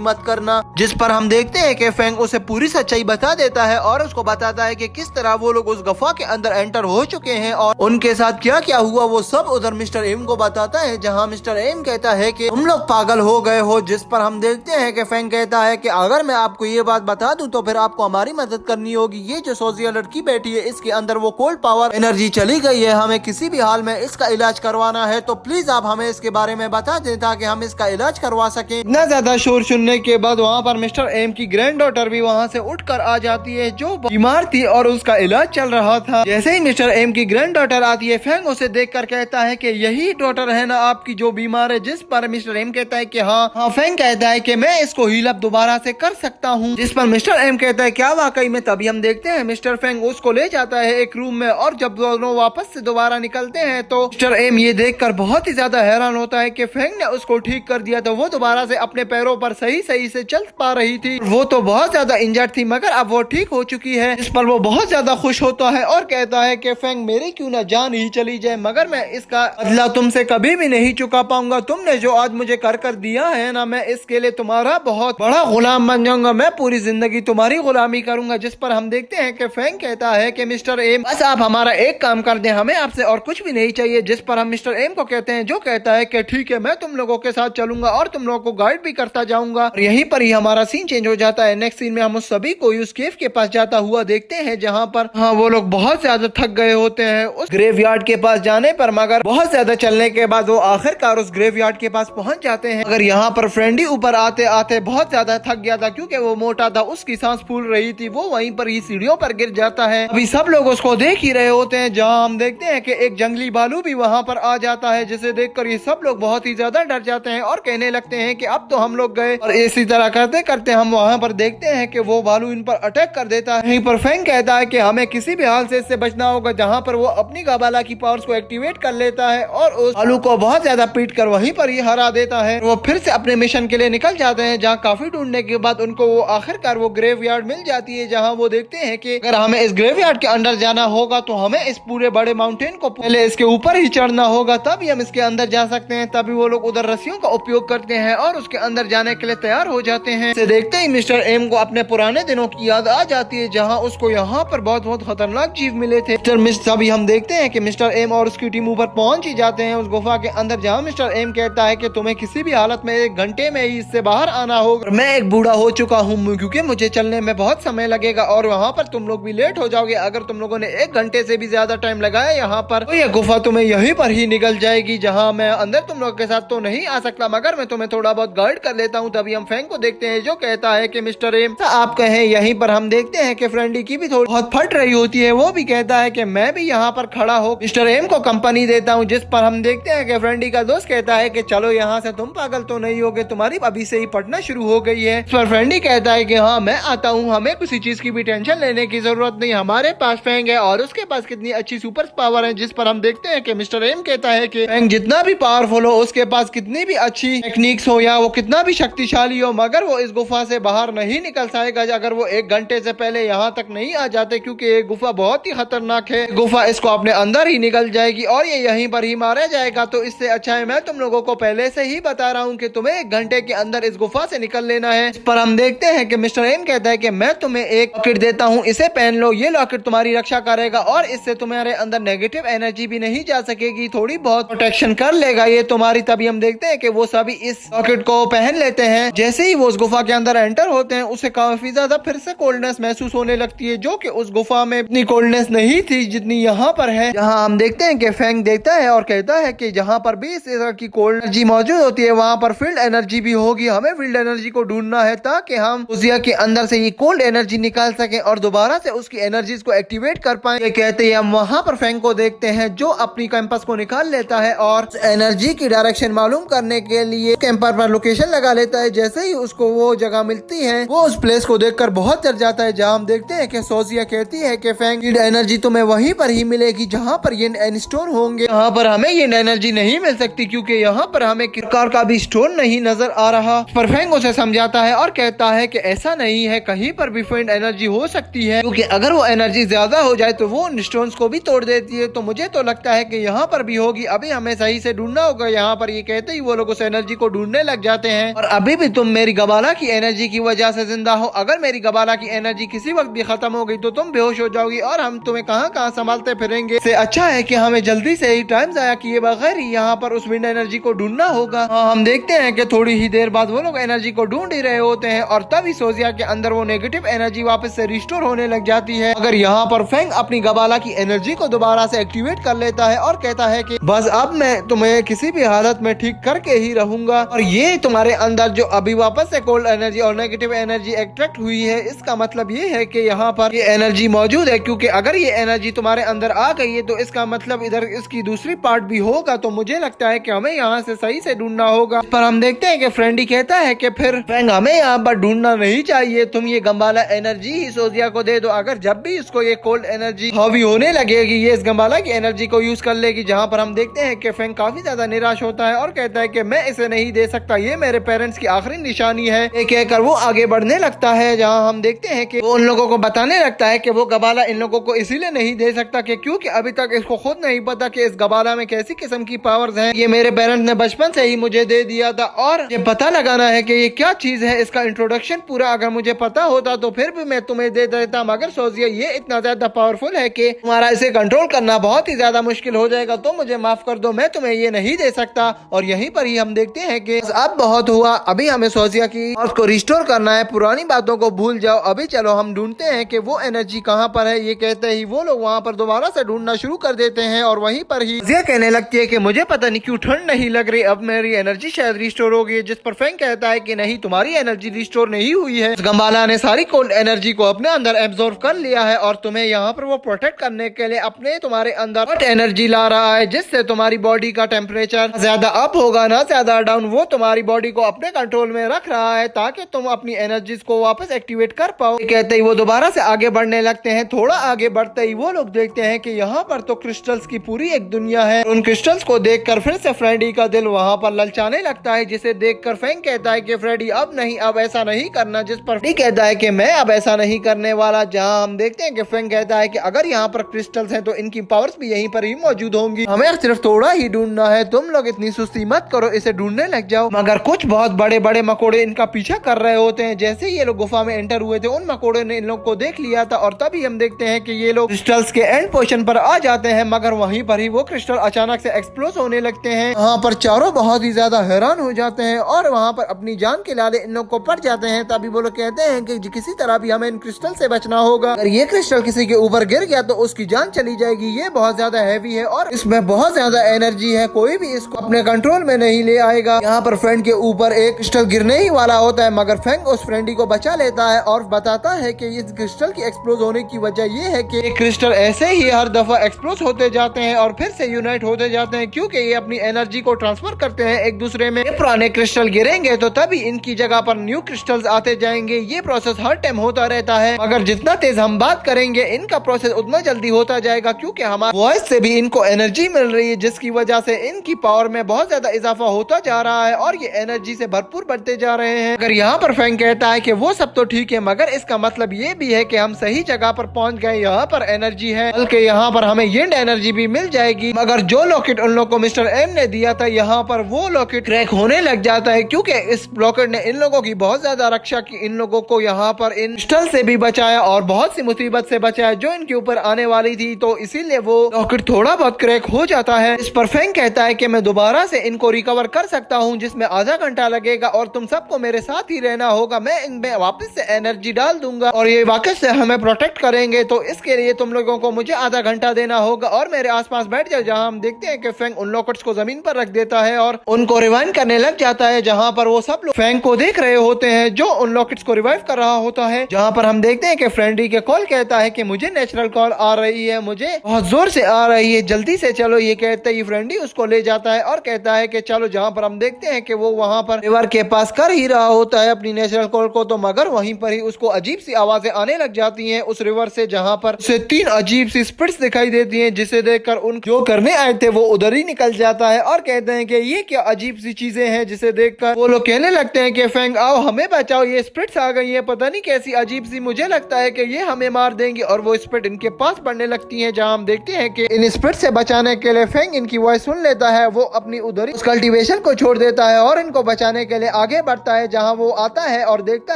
मत करना। जिस पर हम देखते हैं कि फेंग उसे पूरी सच्चाई बता देता है और उसको बताता है कि किस तरह वो लोग उस गुफा के अंदर एंटर हो चुके हैं और उनके साथ क्या क्या हुआ वो सब उधर मिस्टर एम को बताता है। जहाँ मिस्टर एम कहता है कि तुम लोग पागल हो गए हो। जिस पर हम देखते हैं कि फेंग कहता है कि अगर मैं आपको ये बात बता दूं तो फिर आपको हमारी मदद करनी होगी। ये जो सोजिया लड़की बैठी है इसके अंदर वो कोल्ड पावर एनर्जी चली गई है, हमें किसी भी हाल में इसका इलाज करवाना है, तो प्लीज आप हमें इसके बारे में बता दें ताकि हम इसका इलाज करवा सकें। इतना ज्यादा शोर सुनने के बाद वहाँ पर मिस्टर एम की ग्रैंड डॉटर भी वहाँ से उठकर आ जाती है जो बीमार थी और उसका इलाज चल रहा था। जैसे ही मिस्टर एम की ग्रैंड डॉटर आती है फेंग उसे देखकर कहता है कि यही डॉटर है ना आपकी जो बीमार है। जिस पर मिस्टर एम कहता है कि हाँ। फेंग कहता है कि मैं इसको हील अप दोबारा से कर सकता हूँ। जिस पर मिस्टर एम कहता है क्या वाकई में। तभी हम देखते हैं मिस्टर फेंग उसको ले जाता है एक रूम में और जब दोनों वापस से दोबारा निकलते हैं तो मिस्टर एम ये देखकर बहुत ही ज्यादा हैरान होता है कि फेंग ने उसको ठीक कर दिया, तो वो दोबारा से अपने पैरों पर सही सही से चल पा रही थी। वो तो बहुत ज्यादा इंजर्ड थी मगर अब वो ठीक हो चुकी है। इस पर वो बहुत ज्यादा खुश होता है और कहता है कि फेंग मेरी क्यों ना जान ही चली जाए मगर मैं इसका बदला तुमसे कभी भी नहीं चुका पाऊंगा। तुमने जो आज मुझे कर दिया है ना, मैं इसके लिए तुम्हारा बहुत बड़ा गुलाम बन जाऊंगा, मैं पूरी जिंदगी तुम्हारी गुलामी करूंगा। जिस पर हम देखते हैं कि फेंग कहता है कि मिस्टर एम बस आप हमारा एक काम कर दें, हमें आपसे और कुछ भी नहीं चाहिए। जिस पर हम मिस्टर एम को कहते हैं जो कहता है कि ठीक है मैं तुम लोगों के साथ चलूंगा और तुम लोगों को गाइड भी करता जाऊंगा। और यहीं पर ही हमारा सीन चेंज हो जाता है। नेक्स्ट सीन में हम उस सभी को उस केव के पास जाता हुआ देखते हैं जहाँ पर वो लोग बहुत ज्यादा थक गए होते हैं उस ग्रेवयार्ड के पास जाने पर, मगर बहुत ज्यादा चलने के बाद वो आखिरकार उस ग्रेवयार्ड के पास पहुंच जाते हैं। मगर यहाँ पर फ्रेंडी ऊपर आते आते बहुत ज्यादा थक गया था क्योंकि वो मोटा था, उसकी सांस फूल रही थी, वो वहीं पर ही सीढ़ियों पर गिर जाता है। अभी सब लोग उसको देख ही रहे होते हैं जहाँ हम देखते हैं कि एक जंगली भालू भी वहाँ पर आ जाता है, जिसे देखकर ये सब लोग बहुत ही ज्यादा डर जाते हैं और कहने लगते हैं कि अब तो हम लोग गए। और इसी तरह करते करते हम वहाँ पर देखते हैं कि वो भालू इन पर अटैक कर देता है। यहीं पर फेंग कहता है कि हमें किसी भी हाल से इससे बचना होगा, जहाँ पर वो अपनी गबाला की पावर्स को एक्टिवेट कर लेता है और उस भालू को बहुत ज्यादा पीट कर वहीं पर ही हरा देता है। वो फिर से अपने मिशन के लिए निकल जाते हैं जहाँ काफी ढूंढने के बाद उनको वो आखिरकार वो ग्रेवयार्ड मिल जाती है, जहाँ वो देखते हैं कि अगर हमें इस ग्रेवयार्ड के अंदर जाना होगा तो हमें इस पूरे बड़े माउंटेन को पहले इसके ऊपर ही चढ़ना होगा, तभी हम इसके अंदर जा सकते हैं। तभी वो लोग उधर रस्सियों का उपयोग करते हैं और उसके अंदर जाने के लिए तैयार हो जाते हैं। इसे देखते ही मिस्टर एम को अपने पुराने दिनों की याद आ जाती है जहाँ उसको यहाँ पर बहुत खतरनाक जीव मिले थे। तभी हम देखते हैं कि मिस्टर एम और उसकी टीम ऊपर पहुंच ही जाते हैं उस गुफा के अंदर, जहाँ मिस्टर एम कहता है कि तुम्हें किसी भी हालत में 1 घंटे में ही इससे बाहर आना होगा। मैं एक बूढ़ा हो चुका हूँ क्योंकि मुझे चलने में बहुत समय लगेगा और वहाँ पर तुम लोग भी लेट हो जाओगे। अगर तुम लोगों ने 1 घंटे से भी ज्यादा टाइम लगाया यहाँ पर तो यह गुफा तुम्हें यहीं पर ही निकल जाएगी, जहाँ मैं अंदर तुम लोग के साथ तो नहीं आ सकता मगर मैं तुम्हें थोड़ा बहुत गाइड कर लेता हूँ। तभी हम फेंग को देखते हैं जो कहता है कि मिस्टर एम आप कहें। यहीं पर हम देखते हैं कि फ्रेंडी की भी थोड़ी बहुत फट रही होती है, वो भी कहता है कि मैं भी यहाँ पर खड़ा हो मिस्टर एम को कंपनी देता हूँ। जिस पर हम देखते हैं कि फ्रेंडी का दोस्त कहता है कि चलो यहाँ से, तुम पागल तो नहीं होगे, तुम्हारी अभी से ही पढ़ना शुरू हो गई है। इस पर फ्रेंडी कहता है कि हाँ मैं आता हूँ, हमें किसी चीज की भी टेंशन लेने की जरूरत नहीं, हमारे पास फेंग है और उसके पास कितनी अच्छी सुपर पावर है। जिस पर हम देखते हैं कि मिस्टर एम कहता है कि फेंग जितना भी पावरफुल हो, उसके पास कितनी भी अच्छी टेक्निक्स हो या वो कितना भी शक्तिशाली हो, मगर वो इस गुफा से बाहर नहीं निकल पाएगा अगर वो 1 घंटे से पहले यहाँ तक नहीं आ जाते, क्योंकि ये गुफा बहुत ही खतरनाक है। गुफा इसको अपने अंदर ही निकल जाएगी और ये यहीं पर ही मारा जाएगा। तो इससे अच्छा है मैं तुम लोगों को पहले से ही बता रहा हूँ कि तुम्हें 1 घंटे के अंदर इस गुफा से निकल लेना है। इस पर हम देखते हैं कि मिस्टर एम कहता है कि मैं तुम्हें एक लॉकेट देता हूँ, इसे पहन लो, ये लॉकेट तुम्हारी रक्षा करेगा और इससे तुम्हारे अंदर नेगेटिव एनर्जी भी नहीं जा सकेगी, थोड़ी बहुत प्रोटेक्शन कर लेगा ये तुम्हारी। तभी हम देखते हैं कि वो सभी इस लॉकेट को पहन लेते हैं। जैसे ही वो उस गुफा के अंदर एंटर होते हैं उसे काफी ज्यादा फिर से कोल्डनेस महसूस होने लगती है, जो कि उस गुफा में इतनी कोल्डनेस नहीं थी जितनी यहाँ पर है। जहाँ हम देखते हैं कि फेंग देखता है और कहता है कि जहाँ पर भी इस तरह की कोल्ड एनर्जी मौजूद होती है वहाँ पर फील्ड एनर्जी भी होगी, हमें फील्ड एनर्जी को ढूंढना है ताकि हम उजिया के अंदर से ये कोल्ड एनर्जी निकाल सके और दोबारा से उसकी एनर्जीज को एक्टिवेट कर पाए। ये कहते हैं हम वहाँ पर फेंग को देखते हैं जो अपनी कैंपस को निकाल लेता है और एनर्जी की डायरेक्शन मालूम करने के लिए कैंपर पर लोकेशन लगा लेता है। जैसे ही उसको वो जगह मिलती है वो उस प्लेस को देखकर बहुत डर जाता है, जहाँ हम देखते हैं कि सोजिया कहती है कि फेंग एनर्जी तुम्हें वहीं पर ही मिलेगी जहाँ पर ये एन स्टोन होंगे, यहाँ पर हमें ये एनर्जी नहीं मिल सकती क्योंकि यहाँ पर हमें प्रकार का भी स्टोन नहीं नजर आ रहा। पर फेंग उसे समझाता है और कहता है कि ऐसा नहीं है, कहीं पर भी फेंट एनर्जी हो सकती है, क्योंकि अगर वो एनर्जी ज्यादा हो जाए तो वो उन स्टोन्स को भी तोड़ देती है। तो मुझे तो लगता है कि यहाँ पर भी होगी, अभी हमें सही से ढूंढना होगा। यहाँ पर ये कहते ही वो लोग उस एनर्जी को ढूंढने लग जाते हैं। और अभी भी तुम मेरी गबाला की एनर्जी की वजह से जिंदा हो, अगर मेरी गबाला की एनर्जी किसी वक्त भी खत्म हो गई तो तुम बेहोश हो जाओगी और हम तुम्हें कहाँ कहाँ संभालते फिरेंगे। इससे अच्छा है कि हमें जल्दी से ही टाइम जाया किए बगैर ही यहाँ पर उस विंड एनर्जी को ढूंढना होगा। हम देखते हैं कि थोड़ी ही देर बाद वो लोग एनर्जी को ढूंढ ही रहे होते हैं और तभी सोजिया के अंदर वो नेगेटिव एनर्जी वापस से रिस्टोर होने लग जाती है। अगर यहाँ पर फेंग अपनी गबाला की एनर्जी को दोबारा से एक्टिवेट कर लेता है और कहता है कि बस अब मैं तुम्हें किसी भी हालत में ठीक करके ही रहूंगा। और ये तुम्हारे अंदर जो अभी वापस से कोल्ड एनर्जी और नेगेटिव एनर्जी एक्ट्रैक्ट हुई है, इसका मतलब ये है कि यहाँ पर ये एनर्जी मौजूद है, क्योंकि अगर ये एनर्जी तुम्हारे अंदर आ गई है तो इसका मतलब इधर इसकी दूसरी पार्ट भी होगा। तो मुझे लगता है कि हमें यहाँ से सही से ढूंढना होगा। पर हम देखते हैं कि फ्रेंडी कहता है कि फिर फेंग हमें यहाँ पर ढूंढना नहीं चाहिए, तुम ये गंबाला एनर्जी ही सोजिया को दे दो। अगर जब भी इसको ये कोल्ड एनर्जी हावी होने लगेगी, ये इस गंबाला की एनर्जी को यूज कर लेगी। जहाँ पर हम देखते हैं कि फेंग काफी ज्यादा निराश होता है और कहता है कि मैं इसे नहीं दे सकता, ये मेरे पेरेंट्स की आखिरी निशानी है। ये कहकर वो आगे बढ़ने लगता है। जहाँ हम देखते हैं कि वो उन लोगों को बताने लगता है कि वो गबाला इन लोगों को इसीलिए नहीं दे सकता कि क्योंकि अभी तक इसको खुद नहीं पता कि इस गबाला में कैसी किस्म की पावर्स हैं। ये मेरे पेरेंट्स ने बचपन से ही मुझे दे दिया था और ये पता लगाना है कि ये क्या चीज है, इसका इंट्रोडक्शन पूरा अगर मुझे पता होता तो फिर भी मैं तुम्हें दे देता। मगर सोचिए ये इतना ज्यादा पावरफुल है कि तुम्हारा इसे कंट्रोल करना बहुत ही ज्यादा मुश्किल हो जाएगा, तो मुझे माफ कर दो, मैं तुम्हें ये नहीं दे सकता। और यहीं पर ही हम देखते हैं कि अब बहुत हुआ, अभी हमें सोचिया की उसको रिस्टोर करना है, पुरानी बातों को भूल जाओ। अभी चलो हम ढूंढते हैं कि वो एनर्जी कहाँ पर है। ये कहते ही वो लोग वहाँ पर दोबारा से ढूंढना शुरू कर देते हैं और वहीं पर ही ये कहने लगती है कि मुझे पता नहीं क्यों ठंड नहीं लग रही, अब मेरी एनर्जी शायद रिस्टोर हो गई। जिस पर फेंग कहता है कि नहीं, तुम्हारी एनर्जी रिस्टोर नहीं हुई है, गंबाला ने सारी कोल्ड एनर्जी को अपने अंदर एब्जॉर्ब कर लिया है और तुम्हें यहाँ पर वो प्रोटेक्ट करने के लिए अपने तुम्हारे अंदर हॉट एनर्जी ला रहा है, जिससे तुम्हारी बॉडी का टेम्परेचर ज्यादा अप होगा ना ज्यादा डाउन। वो तुम्हारी बॉडी को अपने कंट्रोल में रख रहा है ताकि तुम अपनी एनर्जीज को वापस एक्टिवेट कर पाओ। कहते ही वो दोबारा से आगे बढ़ने लगते हैं। थोड़ा आगे बढ़ते ही वो लोग देखते हैं कि यहाँ पर तो क्रिस्टल्स की पूरी एक दुनिया है। उन क्रिस्टल्स को देखकर फिर से फ्रेडी का दिल वहाँ पर ललचाने लगता है, जिसे देखकर फेंग कहता है कि फ्रेडी अब नहीं, अब ऐसा नहीं करना। जिस पर फ्रेडी कहता है कि मैं अब ऐसा नहीं करने वाला। जहाँ हम देखते हैं कि फेंग कहता है कि अगर यहाँ पर क्रिस्टल्स हैं तो इनकी पावर्स भी यहीं पर ही मौजूद होंगी, हमें सिर्फ थोड़ा ही ढूंढना है, तुम लोग इतनी सुस्ती मत करो, इसे ढूंढने लग जाओ। मगर कुछ बहुत बड़े बड़े मकोड़े इनका पीछा कर रहे होते हैं। जैसे ये लोग गुफा में एंटर हुए थे, उन मकोड़े ने इन लोग को देख लिया था और तभी हम देखते हैं कि ये लोग क्रिस्टल्स के एंड पोजीशन पर आ जाते हैं। मगर वहीं पर ही वो क्रिस्टल अचानक से एक्सप्लोज होने लगते हैं। यहाँ पर चारों बहुत ही ज्यादा हैरान हो जाते हैं और वहाँ पर अपनी जान के लाले इन लोग को पड़ जाते हैं। तभी वो लोग कहते हैं कि किसी तरह भी हमें इन क्रिस्टल से बचना होगा, अगर ये क्रिस्टल किसी के ऊपर गिर गया तो उसकी जान चली जाएगी। ये बहुत ज्यादा हैवी है और इसमें बहुत ज्यादा एनर्जी है, कोई भी इसको अपने कंट्रोल में नहीं ले आएगा। यहाँ पर फ्रेंड के ऊपर एक क्रिस्टल गिरने ही वाला होता है, मगर फेंग उस फ्रेंडी को बचा लेता है और बताता है कि इस क्रिस्टल की एक्सप्लोज होने की वजह ये है कि क्रिस्टल ऐसे ही हर दफा एक्सप्लोज होते जाते हैं और फिर से यूनाइट होते जाते हैं, क्योंकि ये अपनी एनर्जी को ट्रांसफर करते हैं एक दूसरे में। ये पुराने क्रिस्टल गिरेंगे तो तभी इनकी जगह पर न्यू क्रिस्टल्स आते जाएंगे। ये प्रोसेस हर टाइम होता रहता है, मगर जितना तेज हम बात करेंगे इनका प्रोसेस उतना जल्दी होता जाएगा, क्योंकि हमारे वॉइस से भी इनको एनर्जी मिल रही है, जिसकी वजह से इनकी पावर में बहुत ज्यादा इजाफा होता जा रहा है और ये एनर्जी से भरपूर बढ़ते जा रहे हैं। अगर यहाँ पर फेंग कहता है कि वो सब तो ठीक है, मगर इसका मतलब ये भी है कि हम सही जगह पर पहुंच गए, यहाँ पर एनर्जी है, बल्कि यहाँ पर हमें यिंड एनर्जी भी मिल जाएगी। मगर जो लॉकेट उन लोगों को मिस्टर एम ने दिया था, यहाँ पर वो लॉकेट क्रैक होने लग जाता है, क्योंकि इस लॉकेट ने इन लोगों की बहुत ज्यादा रक्षा की, इन लोगों को यहाँ पर इन क्रिस्टल से भी बचाया और बहुत सी मुसीबत से बचाया जो इनके ऊपर आने वाली थी। तो इसीलिए वो लॉकेट थोड़ा बहुत क्रैक हो जाता है। इस पर फेंग कहता है कि मैं दोबारा से इनको रिकवर कर सकता हूँ, जिसमें आधा घंटा लगेगा और तुम सबको मेरे साथ ही रहना होगा। मैं इनमें वापस से एनर्जी डाल दूंगा और ये वापस से हमें प्रोटेक्ट करेंगे, तो इसके लिए तुम लोगों को मुझे आधा घंटा देना होगा और मेरे आसपास बैठ जाओ। जहाँ हम देखते हैं कि फेंग उन लॉकेट्स को जमीन पर रख देता है और उनको रिवाइंड करने लग जाता है, जहाँ पर वो सब लोग फेंग को देख रहे होते हैं जो उन लॉकेट्स को रिवाइव कर रहा होता है। जहाँ पर हम देखते हैं कि फ्रेंडी के कॉल कहता है कि मुझे नेचुरल कॉल आ रही है, मुझे बहुत जोर से आ रही है, जल्दी से चलो। ये कहते ही फ्रेंडी उसको ले जाता है और कहता है कि चलो। जहाँ पर हम देखते हैं कि वो वहाँ पर रिवर के पास कर ही रहा होता है अपनी नेचुरल कॉल को, तो मगर वहीं पर ही उसको अजीब सी आवाजें आने लग जाती हैं उस रिवर से, जहाँ पर उसे 3 अजीब सी स्पिरिट्स दिखाई देती हैं, जिसे देखकर उन जो करने आए थे वो उधर ही निकल जाता है और कहते हैं कि ये क्या अजीब सी चीजें हैं जिसे देखकर वो लोग कहने लगते हैं कि फेंग आओ हमें बचाओ, ये स्प्रिट्स आ गई है, पता नहीं कैसी अजीब सी, मुझे लगता है कि ये हमें मार देंगी। और वो स्प्रिट इनके पास बढ़ने लगती है, जहाँ हम देखते हैं कि इन स्प्रिट से बचाने के लिए फेंग इनकी वॉइस सुन लेता है। वो अपनी उधर उस कल्टीवेशन को छोड़ देता है और इनको बचाने के लिए आगे बढ़ता है। जहाँ वो आता है और देखता